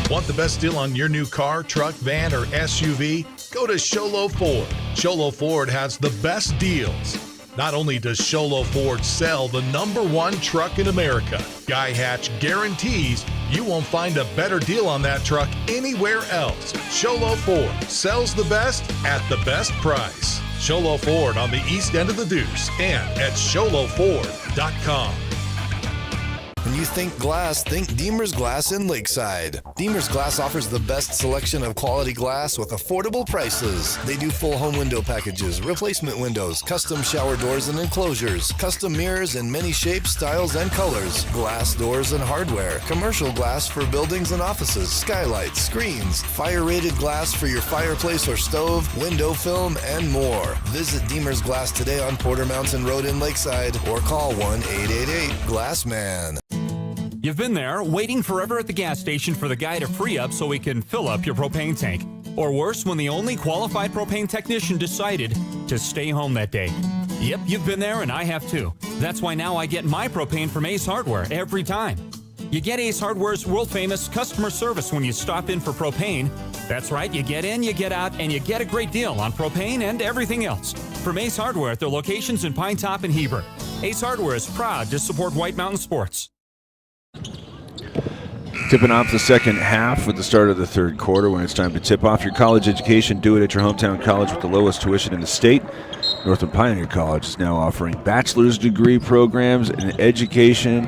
[SPEAKER 4] Want the best deal on your new car, truck, van, or SUV? Go to Sholo Ford. Sholo Ford has the best deals. Not only does Sholo Ford sell the #1 truck in America, Guy Hatch guarantees you won't find a better deal on that truck anywhere else. Sholo Ford sells the best at the best price. Sholo Ford on the east end of the Deuce and at SholoFord.com.
[SPEAKER 6] When you you think glass, think Deemer's Glass in Lakeside. Deemer's Glass offers the best selection of quality glass with affordable prices. They do full home window packages, replacement windows, custom shower doors and enclosures, custom mirrors in many shapes, styles, and colors, glass doors and hardware, commercial glass for buildings and offices, skylights, screens, fire-rated glass for your fireplace or stove, window film, and more. Visit Deemer's Glass today on Porter Mountain Road in Lakeside or call 1-888-GLASSMAN.
[SPEAKER 7] You've been there, waiting forever at the gas station for the guy to free up so he can fill up your propane tank. Or worse, when the only qualified propane technician decided to stay home that day. Yep, you've been there and I have too. That's why now I get my propane from Ace Hardware every time. You get Ace Hardware's world-famous customer service when you stop in for propane. That's right, you get in, you get out, and you get a great deal on propane and everything else. From Ace Hardware at their locations in Pine Top and Heber. Ace Hardware is proud to support White Mountain Sports.
[SPEAKER 2] Tipping off the second half with the start of the third quarter. When it's time to tip off your college education, do it at your hometown college with the lowest tuition in the state. Northern Pioneer College is now offering bachelor's degree programs in education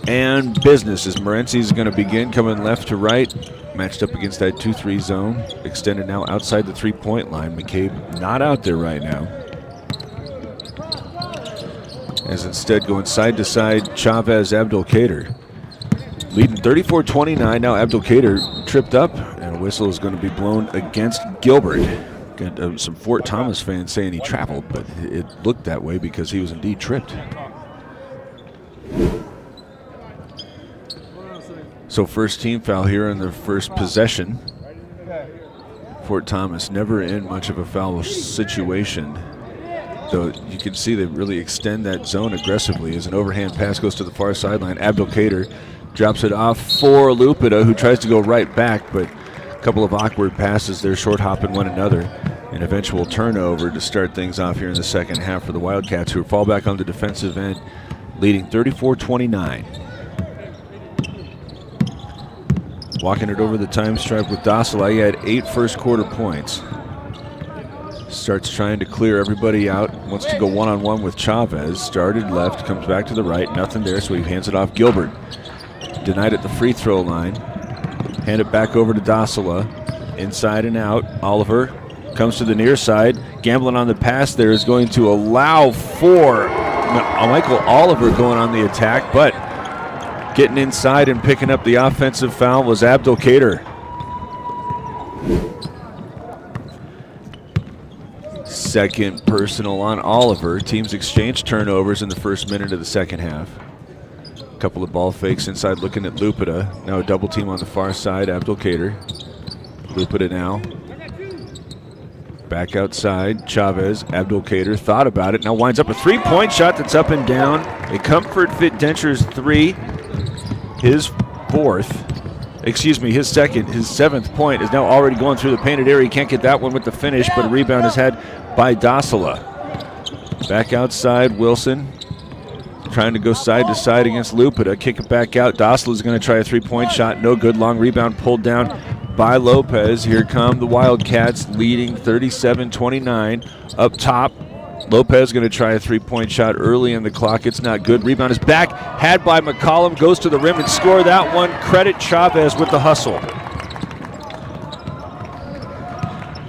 [SPEAKER 2] and business as Morenci is going to begin coming left to right, matched up against that 2-3 zone, extended now outside the three-point line. McCabe not out there right now, as instead going side to side Chavez Abdelkader. Leading 34-29. Now Abdelkader tripped up, and a whistle is going to be blown against Gilbert. Got some Fort Thomas fans saying he traveled, but it looked that way because he was indeed tripped. So first team foul here in the first possession. Fort Thomas never in much of a foul situation, though you can see they really extend that zone aggressively as an overhand pass goes to the far sideline. Abdelkader drops it off for Lupita, who tries to go right back, but a couple of awkward passes there, short hopping one another. An eventual turnover to start things off here in the second half for the Wildcats, who fall back on the defensive end, leading 34-29. Walking it over the time stripe with Dossala. He had 8 first quarter points. Starts trying to clear everybody out. Wants to go one-on-one with Chavez. Started left, comes back to the right. Nothing there, so he hands it off Gilbert. Denied at the free throw line. Hand it back over to Dossala. Inside and out. Oliver comes to the near side. Gambling on the pass there is going to allow for Michael Oliver going on the attack, but getting inside and picking up the offensive foul was Abdelkader. Second personal on Oliver. Teams exchange turnovers in the first minute of the second half. A couple of ball fakes inside looking at Lupita. Now a double team on the far side, Abdelkader. Lupita now. Back outside, Chavez, Abdelkader thought about it. Now winds up a three-point shot that's up and down. A Comfort Fit Dentures 3. His seventh point is now already going through the painted area. He can't get that one with the finish, but a rebound is had by Dossala. Back outside, Wilson trying to go side to side against Lupita. Kick it back out. Dossala's going to try a three-point shot. No good. Long rebound pulled down by Lopez. Here come the Wildcats leading 37-29. Up top, Lopez going to try a three-point shot early in the clock. It's not good. Rebound is back. Had by McCollum. Goes to the rim and score that one. Credit Chavez with the hustle.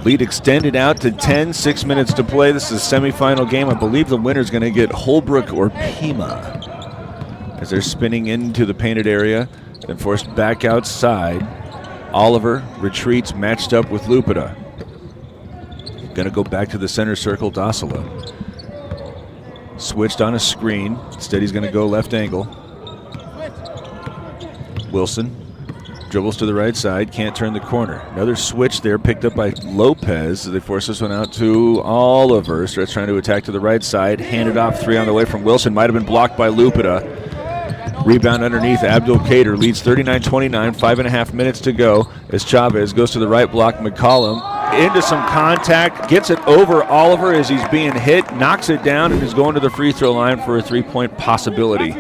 [SPEAKER 2] Lead extended out to 10. 6 minutes to play. This is a semifinal game. I believe the winner's going to get Holbrook or Pima as they're spinning into the painted area. Then forced back outside. Oliver retreats, matched up with Lupita. Going to go back to the center circle, Dossala. Switched on a screen. Instead, he's going to go left angle. Wilson dribbles to the right side, can't turn the corner. Another switch there, picked up by Lopez. They force this one out to Oliver. Starts trying to attack to the right side. Handed off, 3 on the way from Wilson. Might have been blocked by Lupita. Rebound underneath. Abdelkader leads 39-29. 5.5 minutes to go as Chavez goes to the right block. McCollum into some contact, gets it over Oliver as he's being hit, knocks it down, and is going to the free throw line for a three-point possibility.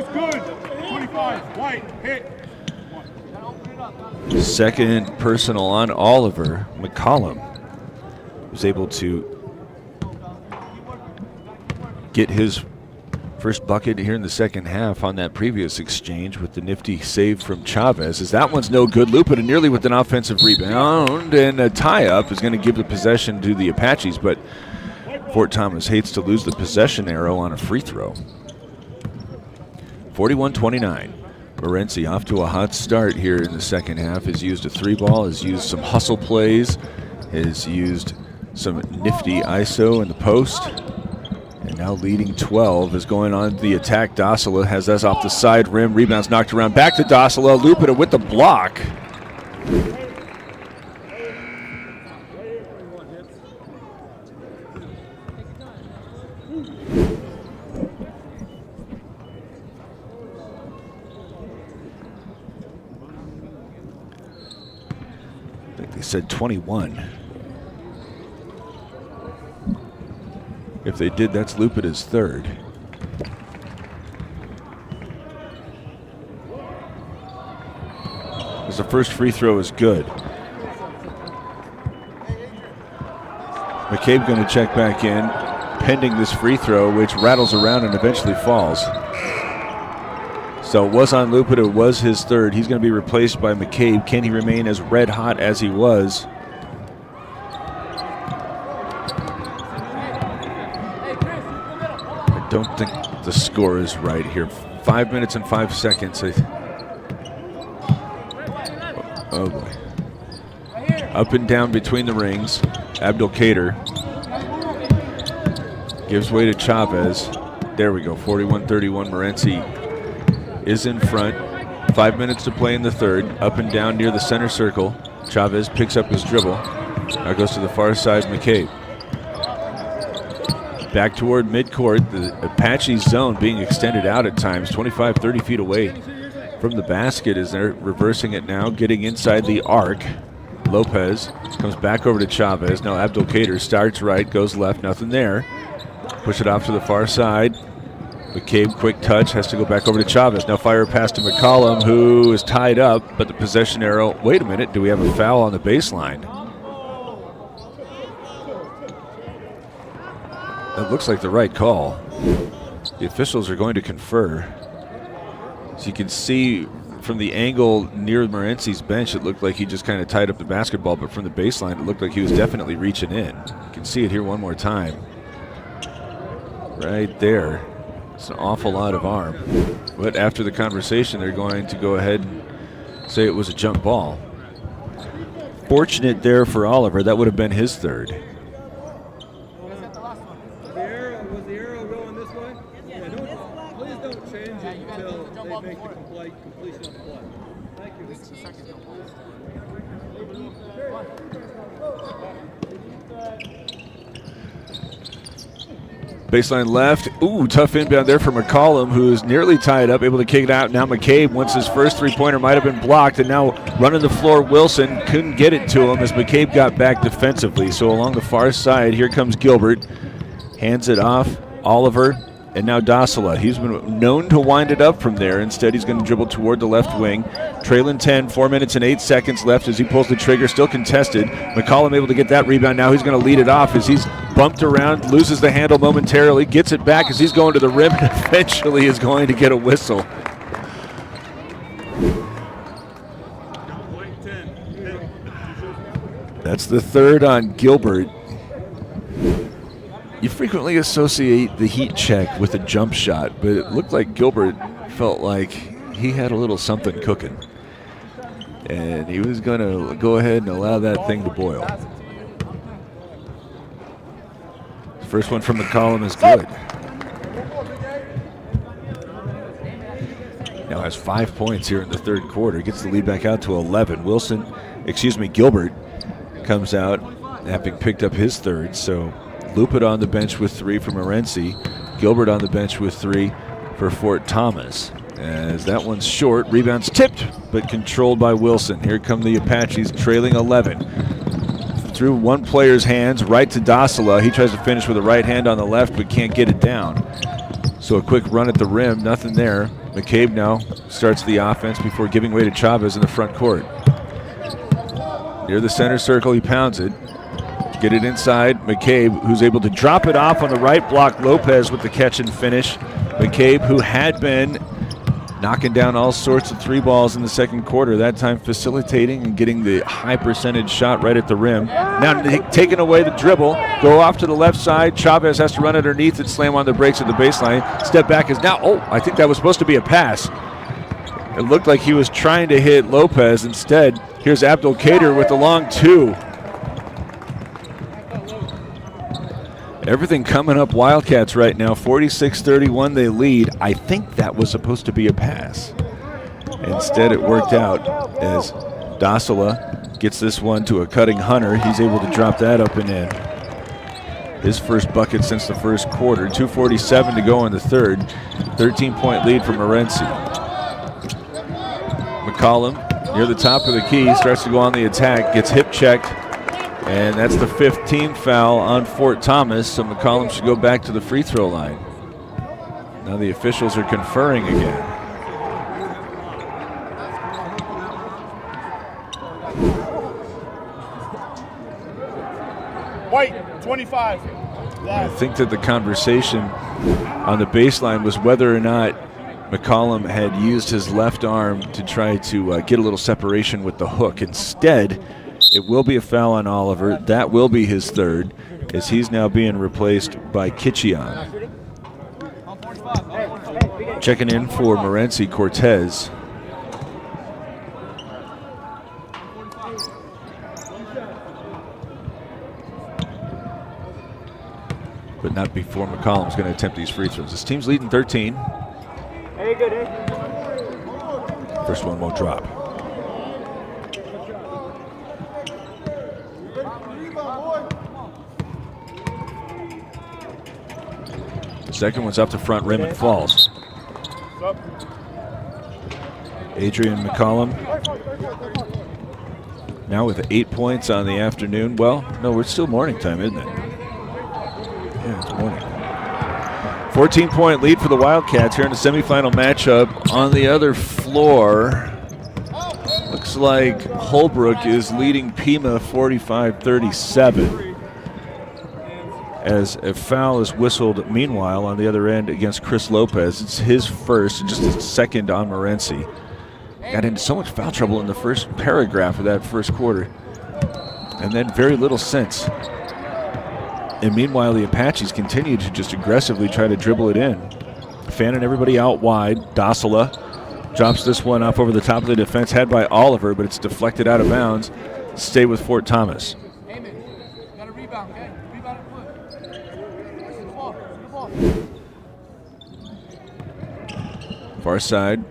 [SPEAKER 2] Second personal on Oliver. McCollum was able to get his First bucket here in the second half on that previous exchange with the nifty save from Chavez. As that one's no good. Lupita nearly with an offensive rebound, and a tie-up is going to give the possession to the Apaches, but Fort Thomas hates to lose the possession arrow on a free throw. 41-29. Morenci off to a hot start here in the second half. Has used a 3-ball, has used some hustle plays, has used some nifty ISO in the post. And now leading 12 is going on the attack. Dasila has us off the side rim. Rebounds knocked around. Back to Dasila. Lupita with the block. I think they said 21. If they did, that's Lupita's third. As the first free throw is good. McCabe going to check back in, pending this free throw, which rattles around and eventually falls. So it was on Lupita, it was his third. He's going to be replaced by McCabe. Can he remain as red hot as he was? I don't think the score is right here. 5 minutes and 5 seconds. Oh boy. Up and down between the rings. Abdelkader gives way to Chavez. There we go, 41-31. Morenci is in front. 5 minutes to play in the third. Up and down near the center circle. Chavez picks up his dribble. Now goes to the far side, McCabe. Back toward midcourt. The Apache zone being extended out at times, 25, 30 feet away from the basket as they're reversing it now, getting inside the arc. Lopez comes back over to Chavez. Now Abdelkader starts right, goes left, nothing there. Push it off to the far side. McCabe, quick touch, has to go back over to Chavez. Now fire pass to McCollum, who is tied up, but the possession arrow. Wait a minute, do we have a foul on the baseline? That looks like the right call. The officials are going to confer. So you can see from the angle near Morenci's bench, it looked like he just kind of tied up the basketball, but from the baseline, it looked like he was definitely reaching in. You can see it here one more time. Right there. It's an awful lot of arm. But after the conversation, they're going to go ahead and say it was a jump ball. Fortunate there for Oliver. That would have been his third.
[SPEAKER 10] Was the arrow going this way? Yeah, please don't change it until they make the completion of the play. Thank you. This is the second goal.
[SPEAKER 2] Baseline left. Ooh, tough inbound there for McCollum, who's nearly tied up, able to kick it out. Now McCabe, once his first three-pointer might have been blocked, and now running the floor, Wilson couldn't get it to him as McCabe got back defensively. So along the far side, here comes Gilbert. Hands it off, Oliver, and now Dasila. He's been known to wind it up from there. Instead, he's going to dribble toward the left wing. Trailing 10, 4 minutes and 8 seconds left as he pulls the trigger, still contested. McCollum able to get that rebound. Now he's going to lead it off as he's bumped around, loses the handle momentarily, gets it back as he's going to the rim, and eventually is going to get a whistle. That's the third on Gilbert. You frequently associate the heat check with a jump shot, but it looked like Gilbert felt like he had a little something cooking. And he was going to go ahead and allow that thing to boil. First one from McCollum is good. Now has 5 points here in the third quarter. Gets the lead back out to 11. Gilbert comes out having picked up his third. So Lupita on the bench with 3 for Morenci. Gilbert on the bench with 3 for Fort Thomas. As that one's short, rebounds tipped, but controlled by Wilson. Here come the Apaches trailing 11. Through one player's hands, right to Dasila. He tries to finish with a right hand on the left, but can't get it down. So a quick run at the rim, nothing there. McCabe now starts the offense before giving way to Chavez in the front court. Near the center circle, he pounds it. Get it inside, McCabe, who's able to drop it off on the right block. Lopez with the catch and finish. McCabe, who had been knocking down all sorts of 3 balls in the second quarter, that time facilitating and getting the high percentage shot right at the rim. Now taking away the dribble, go off to the left side. Chavez has to run underneath and slam on the brakes at the baseline. Step back is now, I think that was supposed to be a pass. It looked like he was trying to hit Lopez. Instead, here's Abdul Kader with the long 2. Everything coming up Wildcats right now. 46-31 they lead. I think that was supposed to be a pass. Instead it worked out as Dasila gets this one to a cutting Hunter. He's able to drop that up and in. His first bucket since the first quarter. 2:47 to go in the third. 13-point lead for Morenci. McCollum near the top of the key, starts to go on the attack, gets hip checked. And that's the 15th foul on Fort Thomas, so McCollum should go back to the free throw line. Now the officials are conferring again.
[SPEAKER 3] White, 25.
[SPEAKER 2] I think that the conversation on the baseline was whether or not McCollum had used his left arm to try to get a little separation with the hook. Instead, it will be a foul on Oliver. That will be his third, as he's now being replaced by Kitchian. Checking in for Morenci, Cortez. But not before McCollum's going to attempt these free throws. This team's leading 13. First one won't drop. Second one's up the front rim and falls. Adrian McCollum now with 8 points on the afternoon. Well, no, it's still morning time, isn't it? Yeah, it's morning. 14-point lead for the Wildcats here in the semifinal matchup. On the other floor, looks like Holbrook is leading Pima 45-37. As a foul is whistled meanwhile on the other end against Chris Lopez. It's his first and just his second on Morenci. Got into so much foul trouble in the first paragraph of that first quarter, and then very little since. And meanwhile, the Apaches continue to just aggressively try to dribble it in. Fanning everybody out wide. Dasila drops this one up over the top of the defense, had by Oliver, but it's deflected out of bounds. Stay with Fort Thomas. Far side,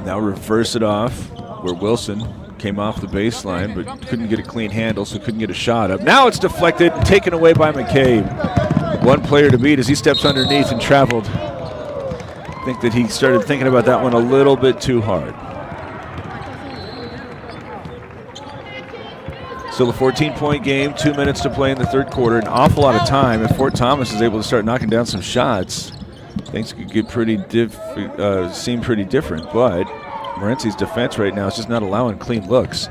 [SPEAKER 2] now reverse it off where Wilson came off the baseline but couldn't get a clean handle, so couldn't get a shot up. Now it's deflected, taken away by McCabe. One player to beat as he steps underneath and traveled. I think that he started thinking about that one a little bit too hard. Still a 14-point game, 2 minutes to play in the third quarter. An awful lot of time. If Fort Thomas is able to start knocking down some shots, things could get seem pretty different. But Morenci's defense right now is just not allowing clean looks.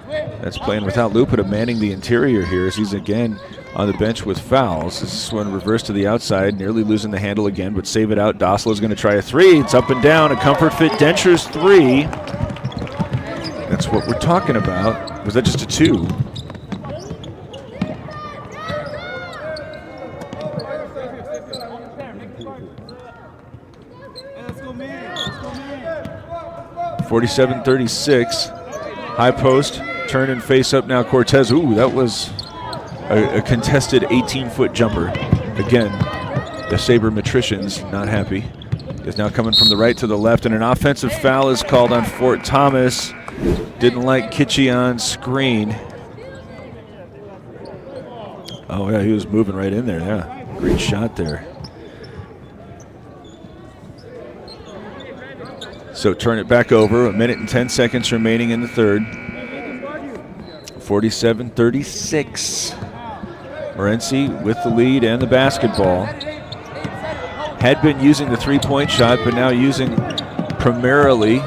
[SPEAKER 2] That's playing without Lupita manning the interior here as he's again on the bench with fouls. This one reversed to the outside, nearly losing the handle again, but save it out. Dasila is going to try a three. It's up and down. A Comfort Fit Dentures three. That's what we're talking about. Was that just a two? (47-36). High post, turn and face up now. Cortez. Ooh, that was a contested 18-foot jumper. Again, the sabermetricians not happy. Is now coming from the right to the left, and an offensive foul is called on Fort Thomas. Didn't like Kitchian's screen. Oh yeah, he was moving right in there. Yeah, great shot there. So turn it back over. A minute and 10 seconds remaining in the third. 47-36. Morenci with the lead and the basketball. Had been using the three-point shot, but now using primarily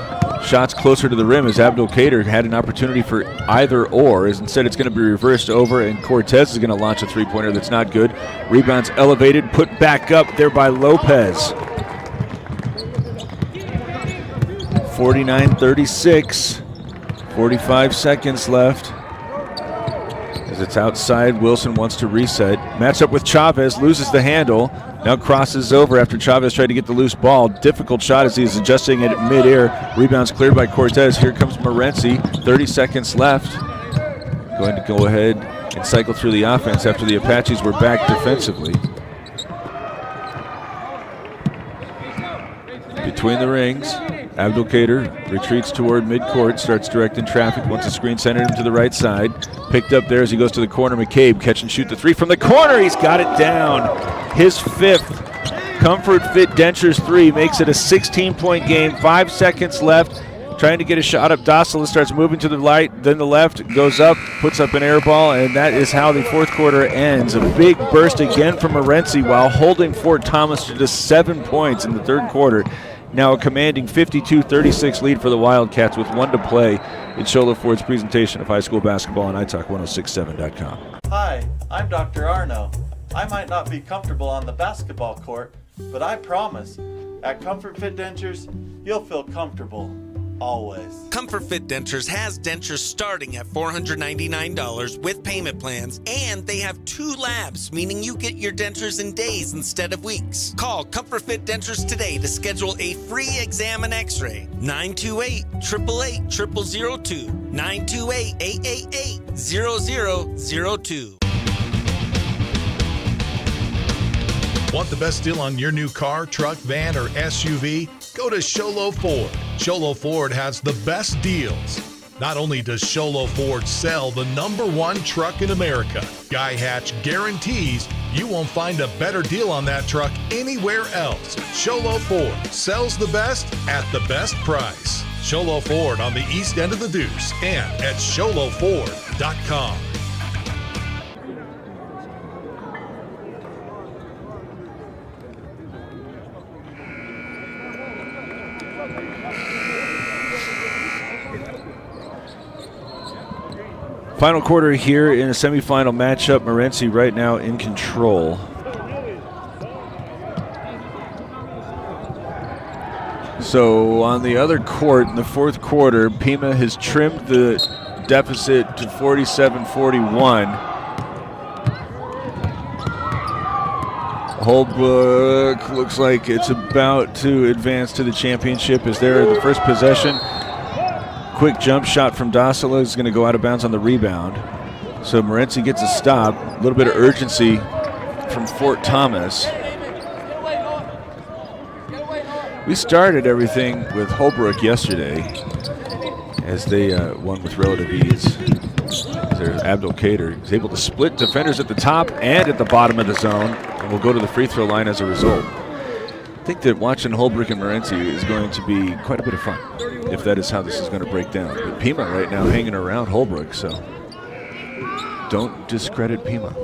[SPEAKER 2] shots closer to the rim as Abdul Kader had an opportunity for either or. As instead it's going to be reversed over, and Cortez is going to launch a three-pointer that's not good. Rebounds elevated, put back up there by Lopez. 49-36. 45 seconds left. As it's outside, Wilson wants to reset. Match up with Chavez, loses the handle. Now crosses over after Chavez tried to get the loose ball. Difficult shot as he's adjusting it at midair. Rebounds cleared by Cortez. Here comes Morenci. 30 seconds left. Going to go ahead and cycle through the offense after the Apaches were back defensively. Between the rings, Abdelkader retreats toward midcourt, starts directing traffic, wants a screen, centered him to the right side. Picked up there as he goes to the corner. McCabe, catch and shoot the three from the corner. He's got it down. His fifth. Comfort Fit Dentures 3 makes it a 16-point game. 5 seconds left. Trying to get a shot up. Dossala starts moving to the right, then the left, goes up, puts up an air ball, and that is how the fourth quarter ends. A big burst again from Morenci while holding Fort Thomas to just 7 points in the third quarter. Now a commanding 52-36 lead for the Wildcats with 1 to play. It's Sholo Ford's presentation of high school basketball on iTalk1067.com.
[SPEAKER 8] Hi, I'm Dr. Arno. I might not be comfortable on the basketball court, but I promise, at Comfort Fit Dentures, you'll feel comfortable. Always.
[SPEAKER 9] Comfort Fit Dentures has dentures starting at $499 with payment plans, and they have 2 labs, meaning you get your dentures in days instead of weeks. Call Comfort Fit Dentures today to schedule a free exam and x-ray. 928-888-0002. 928-888-0002.
[SPEAKER 4] Want the best deal on your new car, truck, van, or SUV? Go to Sholo Ford. Sholo Ford has the best deals. Not only does Sholo Ford sell the #1 truck in America, Guy Hatch guarantees you won't find a better deal on that truck anywhere else. Sholo Ford sells the best at the best price. Sholo Ford on the east end of the Deuce and at SholoFord.com.
[SPEAKER 2] Final quarter here in a semifinal matchup. Morenci right now in control. So on the other court in the fourth quarter, Pima has trimmed the deficit to 47-41. Holbrook looks like it's about to advance to the championship as they're the first possession. Quick jump shot from Dossala is going to go out of bounds on the rebound. So Morenci gets a stop. A little bit of urgency from Fort Thomas. We started everything with Holbrook yesterday as they won with relative ease. There's Abdelkader. He's able to split defenders at the top and at the bottom of the zone and will go to the free throw line as a result. I think that watching Holbrook and Morenci is going to be quite a bit of fun, if that is how this is going to break down. But Pima right now hanging around Holbrook, so don't discredit Pima.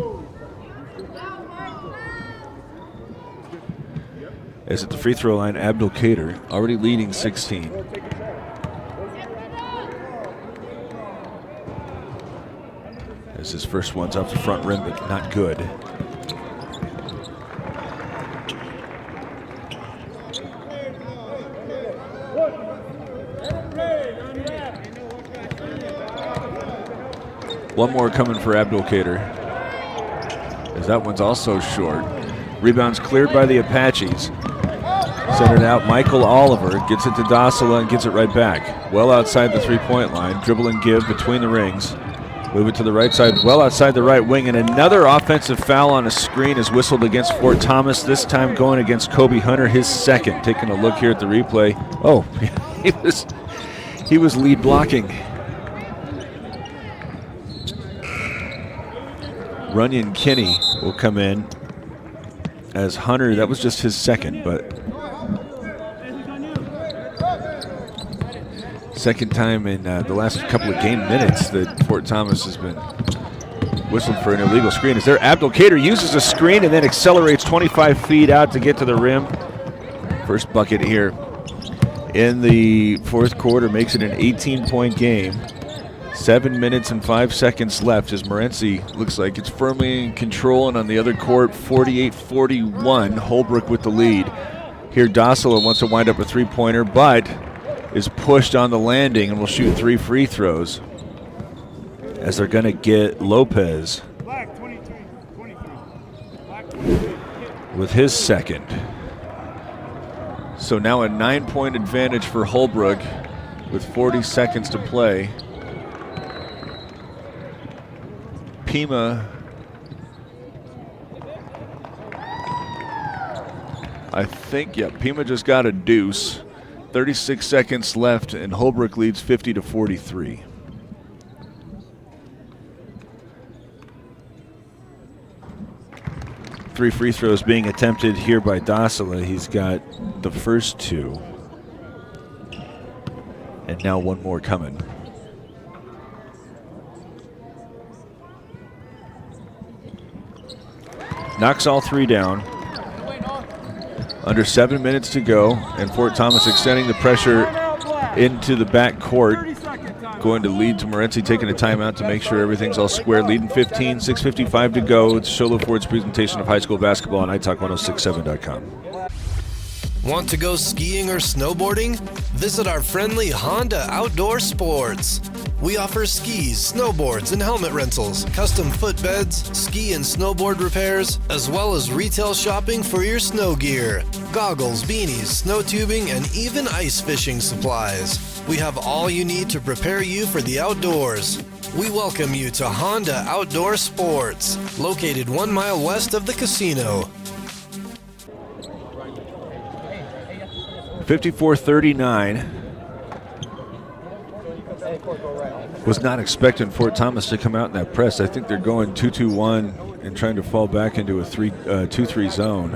[SPEAKER 2] As at the free throw line, Abdelkader already leading 16. As his first one's off the front rim, but not good. One more coming for Abdelkader, as that one's also short. Rebounds cleared by the Apaches. Centered out, Michael Oliver gets it to Dossala and gets it right back. Well outside the three-point line, dribble and give between the rings. Move it to the right side, well outside the right wing, and another offensive foul on a screen is whistled against Fort Thomas, this time going against Kobe Hunter, his second. Taking a look here at the replay. Oh, he was lead blocking. Runyon Kinney will come in as Hunter. That was just his second, but second time in the last couple of game minutes that Fort Thomas has been whistled for an illegal screen. Is there Abdelkader uses a screen and then accelerates 25 feet out to get to the rim. First bucket here in the fourth quarter makes it an 18-point game. 7 minutes and 5 seconds left as Morenci looks like it's firmly in control, and on the other court, 48-41, Holbrook with the lead. Here Dossala wants to wind up a three-pointer, but is pushed on the landing and will shoot 3 free throws, as they're going to get Lopez with his second. So now a 9-point advantage for Holbrook with 40 seconds to play. Pima, I think, yeah, Pima just got a deuce. 36 seconds left, and Holbrook leads 50-43. Three free throws being attempted here by Dasila. He's got the first 2. And now one more coming. Knocks all 3 down. Under 7 minutes to go, and Fort Thomas extending the pressure into the back court. Going to lead to Morenci taking a timeout to make sure everything's all square. Leading 15, 6:55 to go. It's Sholo Ford's presentation of high school basketball on italk1067.com.
[SPEAKER 6] Want to go skiing or snowboarding? Visit our friendly Honda Outdoor Sports. We offer skis, snowboards, and helmet rentals, custom footbeds, ski and snowboard repairs, as well as retail shopping for your snow gear, goggles, beanies, snow tubing, and even ice fishing supplies. We have all you need to prepare you for the outdoors. We welcome you to Honda Outdoor Sports, located 1 mile west of the casino.
[SPEAKER 2] 54-39. Was not expecting Fort Thomas to come out in that press. I think they're going 2-2-1 and trying to fall back into a 2-3 zone.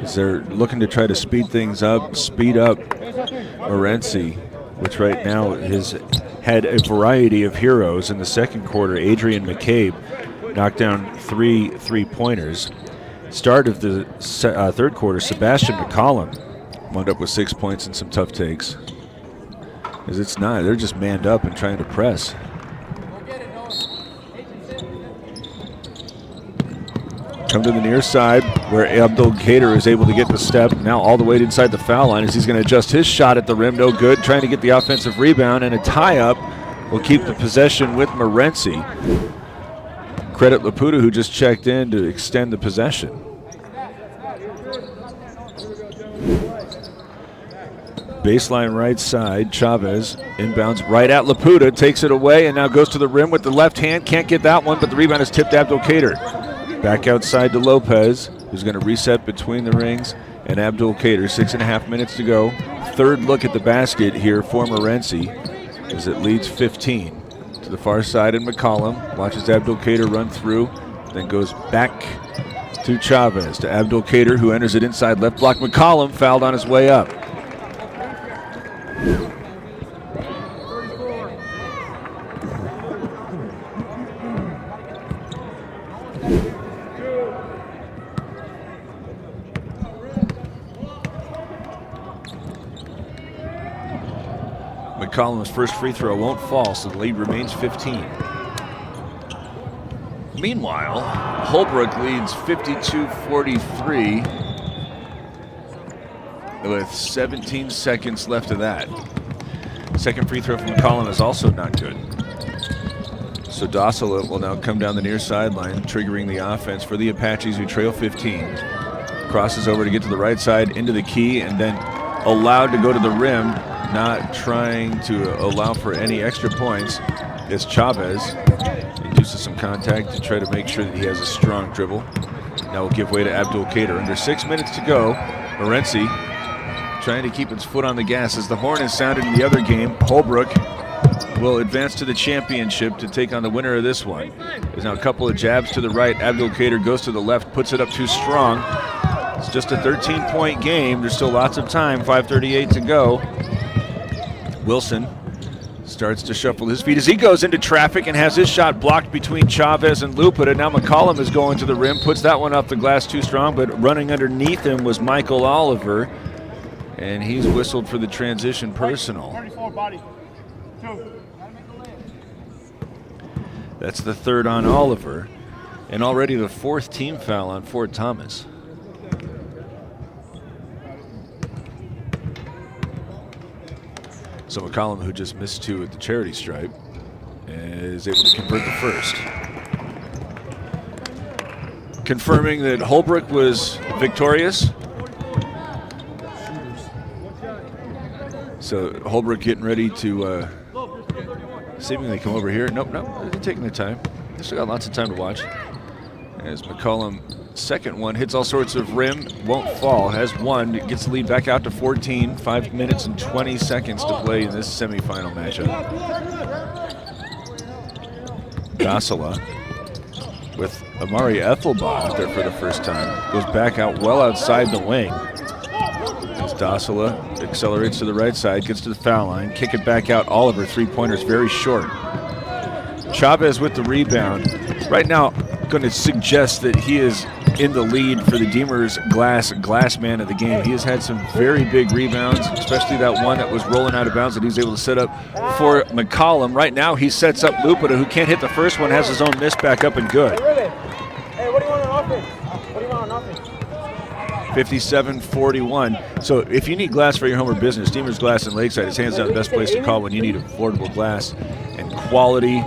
[SPEAKER 2] As they're looking to try to speed things up, speed up Morenci, which right now has had a variety of heroes in the second quarter. Adrian McCabe knocked down 3 3-pointers. Start of the third quarter, Sebastian McCollum wound up with 6 points and some tough takes. As it's not, they're just manned up and trying to press. Come to the near side where Abdul Kader is able to get the step. Now all the way inside the foul line as he's going to adjust his shot at the rim. No good. Trying to get the offensive rebound, and a tie-up will keep the possession with Morenci. Credit Laputa, who just checked in to extend the possession. Baseline right side, Chavez inbounds right at Laputa, takes it away, and now goes to the rim with the left hand. Can't get that one, but the rebound is tipped to Abdul Kader. Back outside to Lopez, who's going to reset between the rings and Abdul Kader. 6.5 minutes to go. Third look at the basket here for Morenci as it leads 15. To the far side, and McCollum watches Abdul Kader run through, then goes back to Chavez, to Abdul Kader, who enters it inside left block. McCollum fouled on his way up. McCollum's first free throw won't fall, so the lead remains 15. Meanwhile, Holbrook leads 52-43 with 17 seconds left of that. Second free throw from McCollum is also not good. So Dasila will now come down the near sideline, triggering the offense for the Apaches, who trail 15. Crosses over to get to the right side, into the key, and then allowed to go to the rim, not trying to allow for any extra points. It's Chavez. He uses some contact to try to make sure that he has a strong dribble. Now will give way to Abdul Kader. Under 6 minutes to go, Morenci trying to keep its foot on the gas as the horn is sounded in the other game. Holbrook will advance to the championship to take on the winner of this one. There's now a couple of jabs to the right. Abdul Kader goes to the left, puts it up too strong. It's just a 13-point game. There's still lots of time, 5:38 to go. Wilson starts to shuffle his feet as he goes into traffic and has his shot blocked between Chavez and Lupita. Now McCollum is going to the rim, puts that one off the glass too strong, but running underneath him was Michael Oliver, and he's whistled for the transition personal.
[SPEAKER 3] 34 body. 2.
[SPEAKER 2] That's the third on Oliver, and already the fourth team foul on Fort Thomas. So McCollum, who just missed 2 at the charity stripe, is able to convert the first. Confirming that Holbrook was victorious. So Holbrook getting ready to seemingly come over here. Nope, they're taking their time. They still got lots of time to watch. As McCollum, second one, hits all sorts of rim, won't fall, has 1, gets the lead back out to 14, 5 minutes and 20 seconds to play in this semifinal matchup. Gossela with Amari Ethelbaugh out there for the first time. Goes back out well outside the wing. As Gossela accelerates to the right side, gets to the foul line, kick it back out. Oliver, 3-pointers, very short. Chavez with the rebound. Right now, going to suggest that he is in the lead for the Deemers glass man of the game. He has had some very big rebounds, especially that one that was rolling out of bounds that he was able to set up for McCollum. Right now, he sets up Lupita, who can't hit the first one, has his own miss back up and good.
[SPEAKER 10] Hey, what do you want on offense? What do you want on offense?
[SPEAKER 2] 57-41. So if you need glass for your home or business, Deemers Glass in Lakeside is hands down the best place to call when you need affordable glass and quality.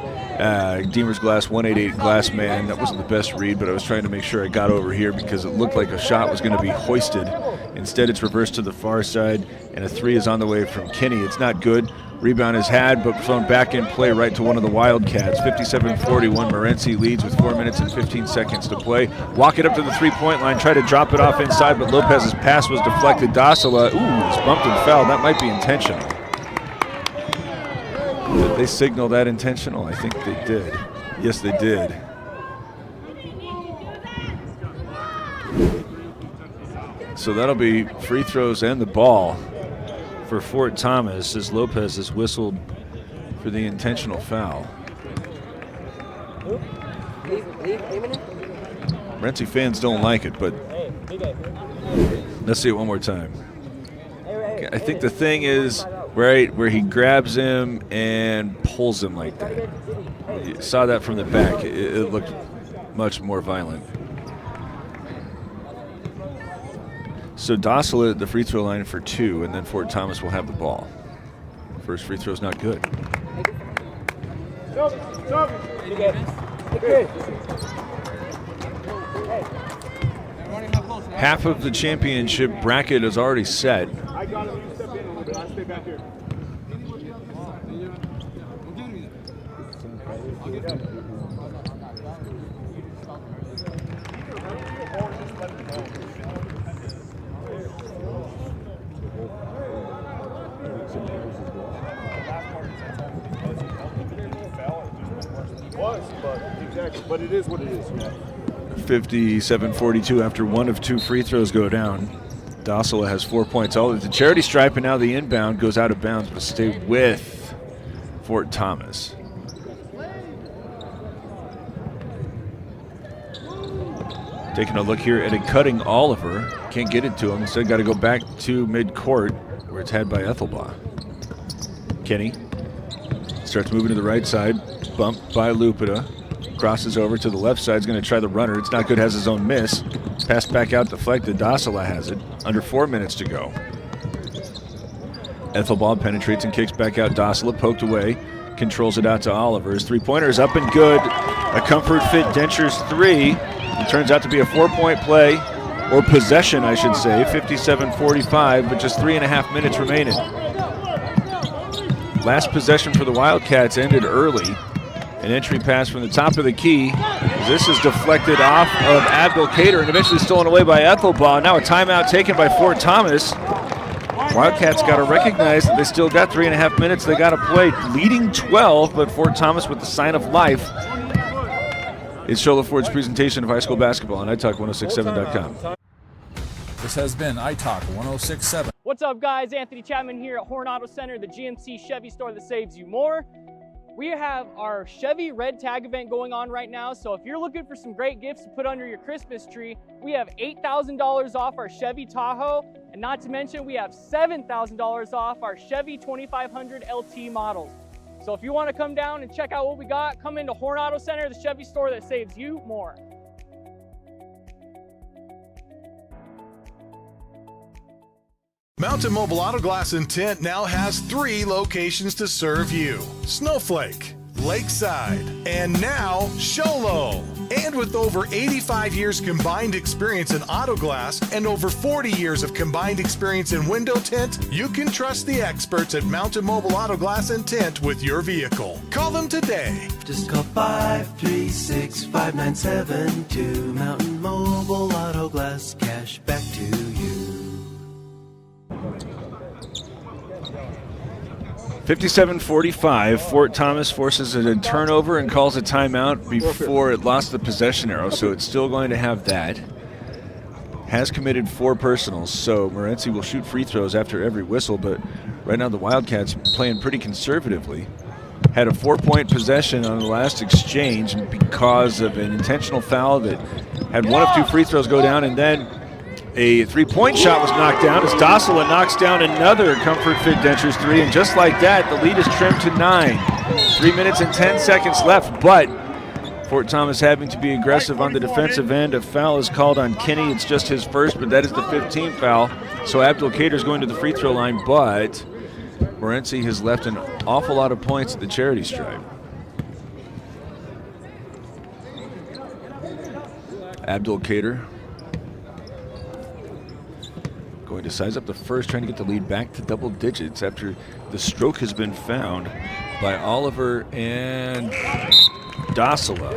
[SPEAKER 2] Deemers Glass 188 Glass Man. That wasn't the best read, but I was trying to make sure I got over here because it looked like a shot was going to be hoisted. Instead, it's reversed to the far side, and a 3 is on the way from Kinney. It's not good. Rebound is had, but thrown back in play right to one of the Wildcats. 57-41. Morenci leads with 4 minutes and 15 seconds to play. Walk it up to the 3-point line, try to drop it off inside, but Lopez's pass was deflected. Gossela, he's bumped and fouled. That might be intentional. Did they signal that intentional? I think they did. Yes, they did. So that'll be free throws and the ball for Fort Thomas as Lopez is whistled for the intentional foul. Morenci fans don't like it, but let's see it one more time. I think the thing is right where he grabs him and pulls him like that. You saw that from the back. It looked much more violent. So Dossela at the free throw line for 2, and then Fort Thomas will have the ball. First free throw's not good. Half of the championship bracket is already set.
[SPEAKER 3] I got him. You step in a little bit. I'll stay back here. But it is what it is.
[SPEAKER 2] 57-42 after 1 of 2 free throws go down. Dossela has 4 points. All at the charity stripe, and now the inbound goes out of bounds, but stay with Fort Thomas. Taking a look here at a cutting Oliver. Can't get it to him. Instead, got to go back to midcourt where it's had by Ethelbaugh. Kenny starts moving to the right side. Bumped by Lupita. Crosses over to the left side. Is going to try the runner. It's not good. Has his own miss. Pass back out deflected. Dossela has it. Under 4 minutes to go. Ethelbaugh penetrates and kicks back out. Dossela poked away. Controls it out to Oliver. His 3-pointer is up and good. A comfort fit Dentures 3. It turns out to be a 4-point play, or possession, I should say. 57-45, but just 3.5 minutes remaining. Last possession for the Wildcats ended early. An entry pass from the top of the key. This is deflected off of Abdul Kader and eventually stolen away by Ethelbaugh. Now a timeout taken by Fort Thomas. Wildcats got to recognize that they still got 3.5 minutes they got to play. Leading 12, but Fort Thomas with the sign of life. It's Shola Ford's presentation of high school basketball on iTalk1067.com.
[SPEAKER 1] This has been iTalk 1067.
[SPEAKER 5] What's up, guys? Anthony Chapman here at Horn Auto Center, the GMC Chevy store that saves you more. We have our Chevy Red Tag event going on right now, so if you're looking for some great gifts to put under your Christmas tree, we have $8,000 off our Chevy Tahoe, and not to mention we have $7,000 off our Chevy 2500 LT models. So if you want to come down and check out what we got, come into Horn Auto Center, the Chevy store that saves you more.
[SPEAKER 4] Mountain Mobile Auto Glass and Tint now has 3 locations to serve you: Snowflake, Lakeside, and now Sholo. And with over 85 years combined experience in auto glass and over 40 years of combined experience in window tint, you can trust the experts at Mountain Mobile Auto Glass and Tint with your vehicle. Call them today.
[SPEAKER 11] Just call 536-5972. Mountain Mobile Auto Glass, cash back to you.
[SPEAKER 2] 57-45, Fort Thomas forces a turnover and calls a timeout before it lost the possession arrow, so it's still going to have that. Has committed 4 personals, so Morenci will shoot free throws after every whistle, but right now the Wildcats playing pretty conservatively. Had a 4-point possession on the last exchange because of an intentional foul that had 1 of 2 free throws go down, and then a 3-point shot was knocked down as Dossela knocks down another Comfort Fit Dentures 3, and just like that, the lead is trimmed to 9. 3 minutes and 10 seconds left, but Fort Thomas having to be aggressive on the defensive end. A foul is called on Kinney. It's just his first, but that is the 15th foul. So Abdul Kader's going to the free throw line, but Morenci has left an awful lot of points at the charity stripe. Abdul Kader going to size up the first, trying to get the lead back to double digits after the stroke has been found by Oliver and Dossela.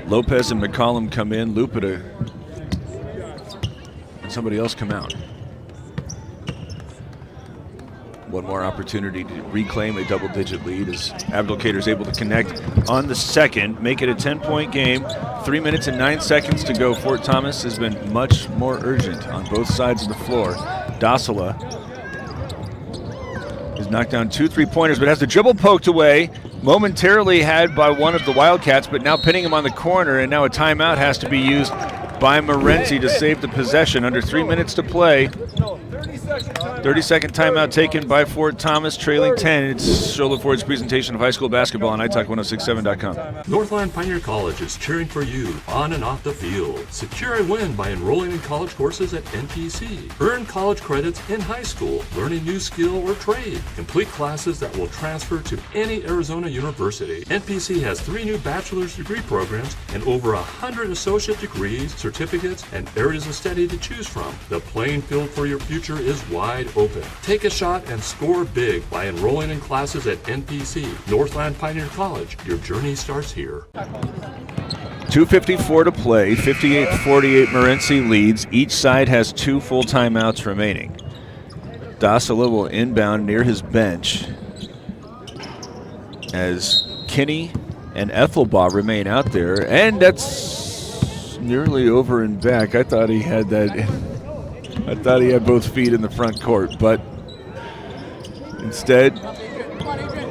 [SPEAKER 2] Lopez and McCollum come in, Lupita and somebody else come out. One more opportunity to reclaim a double-digit lead as Abdul Kader is able to connect on the second, make it a 10-point game. 3 minutes and 9 seconds to go. Fort Thomas has been much more urgent on both sides of the floor. Dossela has knocked down 2 3-pointers, but has the dribble poked away, momentarily had by one of the Wildcats, but now pinning him on the corner, and now a timeout has to be used by Morenci to save the possession. Under 3 minutes to play. 30-second timeout taken by Fort Thomas, trailing 10. It's Sholo Ford's presentation of high school basketball on italk1067.com.
[SPEAKER 12] Northland Pioneer College is cheering for you on and off the field. Secure a win by enrolling in college courses at NPC. Earn college credits in high school, learn a new skill or trade. Complete classes that will transfer to any Arizona university. NPC has 3 new bachelor's degree programs and over 100 associate degrees, certificates, and areas of study to choose from. The playing field for your future is wide open. Take a shot and score big by enrolling in classes at NPC. Northland Pioneer College. Your journey starts here.
[SPEAKER 2] 2:54 to play. 58-48 Morenci leads. Each side has 2 full timeouts remaining. Dossela will inbound near his bench as Kinney and Ethelbaugh remain out there, and that's nearly over and back. I thought he had that. I thought he had both feet in the front court, but instead,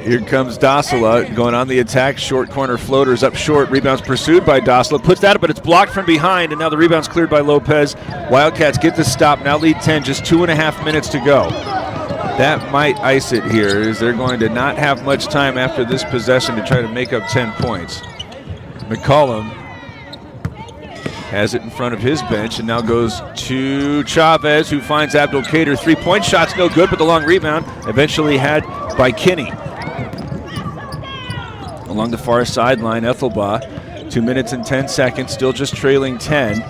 [SPEAKER 2] here comes Dossela going on the attack. Short corner floaters up short. Rebounds pursued by Dossela. Puts that up, but it's blocked from behind, and now the rebound's cleared by Lopez. Wildcats get the stop. Now lead 10, just 2.5 minutes to go. That might ice it here, as they're going to not have much time after this possession to try to make up 10 points. McCollum has it in front of his bench and now goes to Chavez, who finds Abdul Kader. 3-point shot's no good, but the long rebound eventually had by Kinney. Along the far sideline, Ethelbaugh, 2 minutes and 10 seconds, still just trailing 10.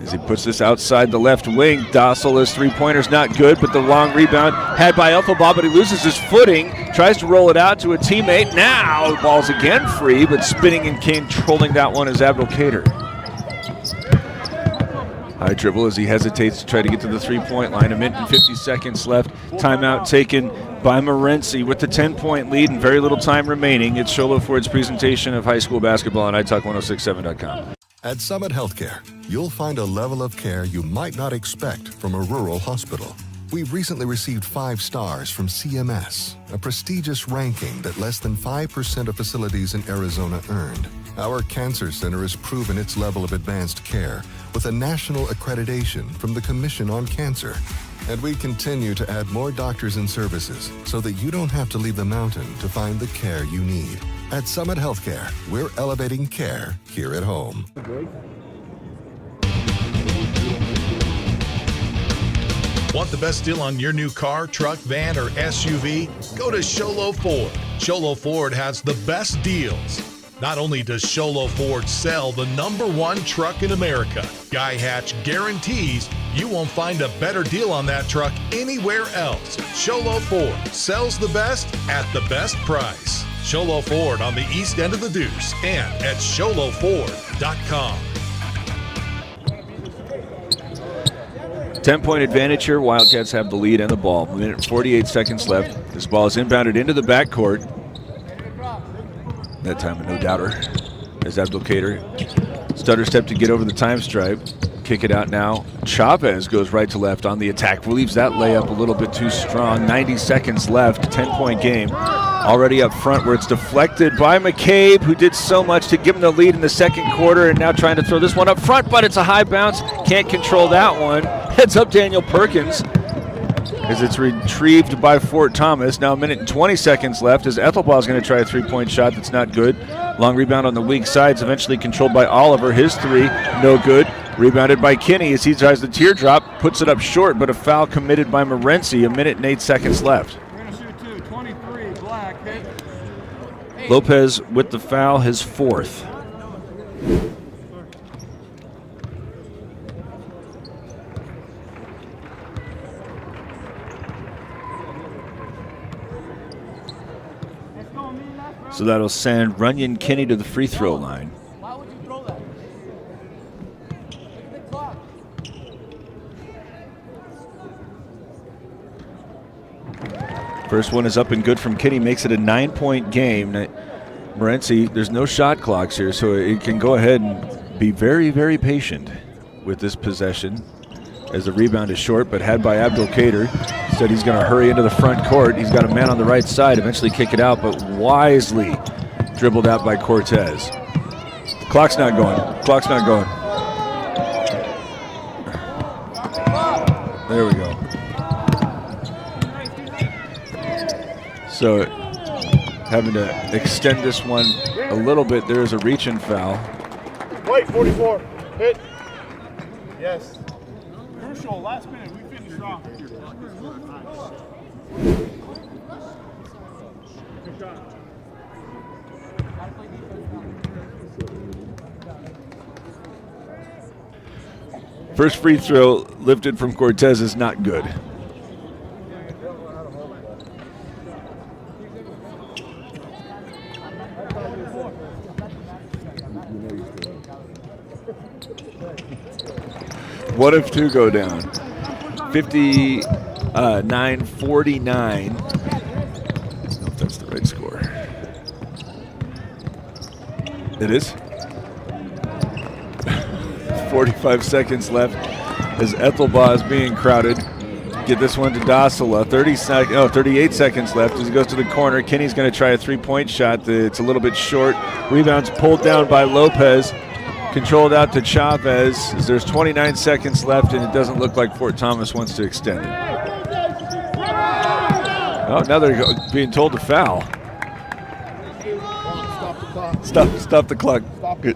[SPEAKER 2] As he puts this outside the left wing, Dossela's 3-pointer's not good, but the long rebound had by Ethelbaugh, but he loses his footing, tries to roll it out to a teammate. Now the ball's again free, but spinning and controlling that one is Abdul Kader. High dribble as he hesitates to try to get to the 3-point line. 1 minute and 50 seconds left. Timeout taken by Morenci with the 10-point lead and very little time remaining. It's Sholo Ford's presentation of high school basketball on italk1067.com.
[SPEAKER 13] At Summit Healthcare, you'll find a level of care you might not expect from a rural hospital. We've recently received 5 stars from CMS, a prestigious ranking that less than 5% of facilities in Arizona earned. Our cancer center has proven its level of advanced care with a national accreditation from the Commission on Cancer. And we continue to add more doctors and services so that you don't have to leave the mountain to find the care you need. At Summit Healthcare, we're elevating care here at home.
[SPEAKER 4] Want the best deal on your new car, truck, van, or SUV? Go to Sholo Ford. Sholo Ford has the best deals. Not only does Sholo Ford sell the #1 truck in America, Guy Hatch guarantees you won't find a better deal on that truck anywhere else. Sholo Ford sells the best at the best price. Sholo Ford on the east end of the Deuce and at sholoford.com.
[SPEAKER 2] 10-point advantage here. Wildcats have the lead and the ball. 1:48 seconds left. This ball is inbounded into the backcourt. That time a no-doubter as Abdelkader stutter step to get over the time stripe. Kick it out now. Chavez goes right to left on the attack. Relieves that layup a little bit too strong. 90 seconds left. 10-point game. Already up front where it's deflected by McCabe, who did so much to give him the lead in the second quarter, and now trying to throw this one up front, but it's a high bounce. Can't control that one. Heads up Daniel Perkins as it's retrieved by Fort Thomas. Now 1:20 seconds left as Ethelball's going to try a three-point shot that's not good. Long rebound on the weak sides, eventually controlled by Oliver. His three, no good. Rebounded by Kinney as he tries the teardrop, puts it up short, but a foul committed by Morenci. 1:08 seconds left. Lopez with the foul, his fourth. So that'll send Runyon Kinney to the free throw line.
[SPEAKER 5] Why would you throw that?
[SPEAKER 2] First one is up and good from Kinney, makes it a 9-point game. Morenci, there's no shot clocks here, so it can go ahead and be very, very patient with this possession as the rebound is short, but had by Abdelkader. Said he's going to hurry into the front court. He's got a man on the right side, eventually kick it out, but wisely dribbled out by Cortez. The clock's not going. Clock's not going. There we go. So having to extend this one a little bit. There is a reach-in foul.
[SPEAKER 3] Wait, 44. Hit. Yes. Crucial. Last minute. We finished strong. Good shot.
[SPEAKER 2] First free throw lifted from Cortez is not good. What if two go down? 59-49. I don't know if that's the right score. It is. 45 seconds left as Ethelbaugh is being crowded. Get this one to Dasila. 38 seconds left as he goes to the corner. Kinney's going to try a three-point shot. It's a little bit short. Rebound's pulled down by Lopez. Controlled out to Chavez as there's 29 seconds left, and it doesn't look like Fort Thomas wants to extend it. Oh, now they're being told to foul. Stop the clock. Good.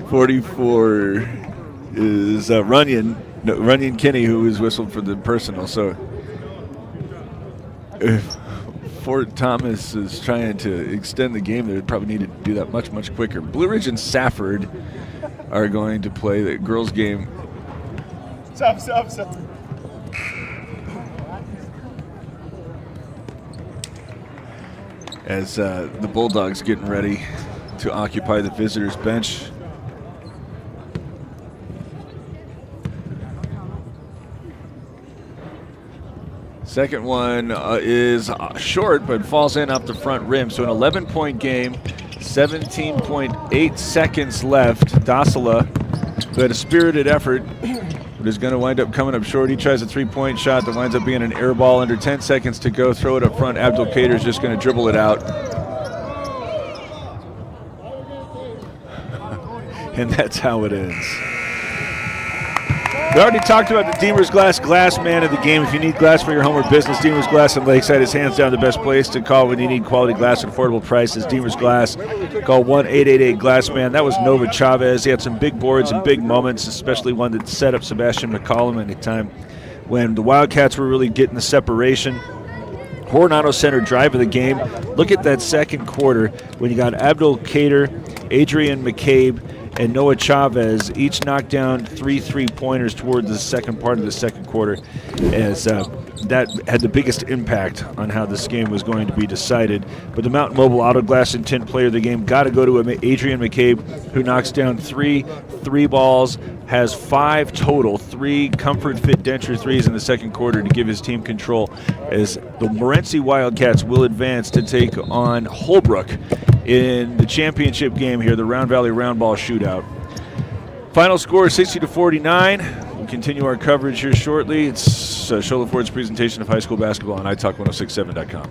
[SPEAKER 2] .44 is Runyon Kinney, who was whistled for the personal. So if Fort Thomas is trying to extend the game, they would probably need to do that much, much quicker. Blue Ridge and Safford are going to play the girls' game.
[SPEAKER 3] Stop.
[SPEAKER 2] As the Bulldogs getting ready to occupy the visitors' bench. Second one is short, but falls in off the front rim. So an 11-point game, 17.8 seconds left. Dasila, who had a spirited effort, but is going to wind up coming up short. He tries a three-point shot that winds up being an air ball. Under 10 seconds to go. Throw it up front. Abdelkader is just going to dribble it out. And that's how it ends. We already talked about the Deemer's Glass man of the game. If you need glass for your home or business, Deemer's Glass in Lakeside is hands down the best place to call when you need quality glass at affordable prices. Deemer's Glass. Call 1-888-GLASSMAN. That was Nova Chavez. He had some big boards and big moments, especially one that set up Sebastian McCollum at a time when the Wildcats were really getting the separation. Coronado Center drive of the game. Look at that second quarter when you got Abdul Kader, Adrian McCabe, and Noah Chavez each knocked down 3 3-pointers toward the second part of the second quarter, as that had the biggest impact on how this game was going to be decided. But the Mountain Mobile Auto Glass intent player of the game got to go to Adrian McCabe, who knocks down 3 balls, has 5 total, 3 Comfort Fit Denture threes in the second quarter to give his team control, as the Morenci Wildcats will advance to take on Holbrook in the championship game here, the Round Valley Roundball Shootout. Final score 60-49. We'll continue our coverage here shortly. It's Sholo Ford's presentation of high school basketball on iTalk1067.com.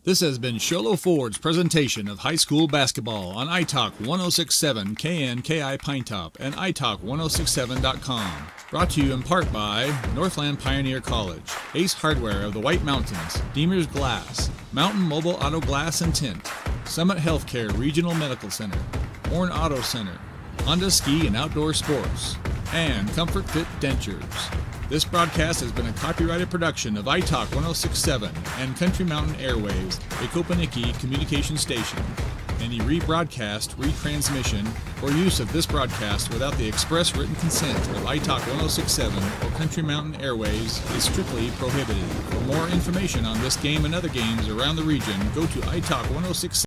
[SPEAKER 1] This has been Sholo Ford's presentation of high school basketball on iTalk 1067 KNKI Pinetop and iTalk1067.com. Brought to you in part by Northland Pioneer College, Ace Hardware of the White Mountains, Deemer's Glass, Mountain Mobile Auto Glass and Tint, Summit Healthcare Regional Medical Center, Horn Auto Center, Honda Ski and Outdoor Sports, and Comfort Fit Dentures. This broadcast has been a copyrighted production of iTalk 1067 and Country Mountain Airwaves, a Kopaniki communication station. Any rebroadcast, retransmission, or use of this broadcast without the express written consent of iTalk 1067 or Country Mountain Airwaves is strictly prohibited. For more information on this game and other games around the region, go to iTalk 1067.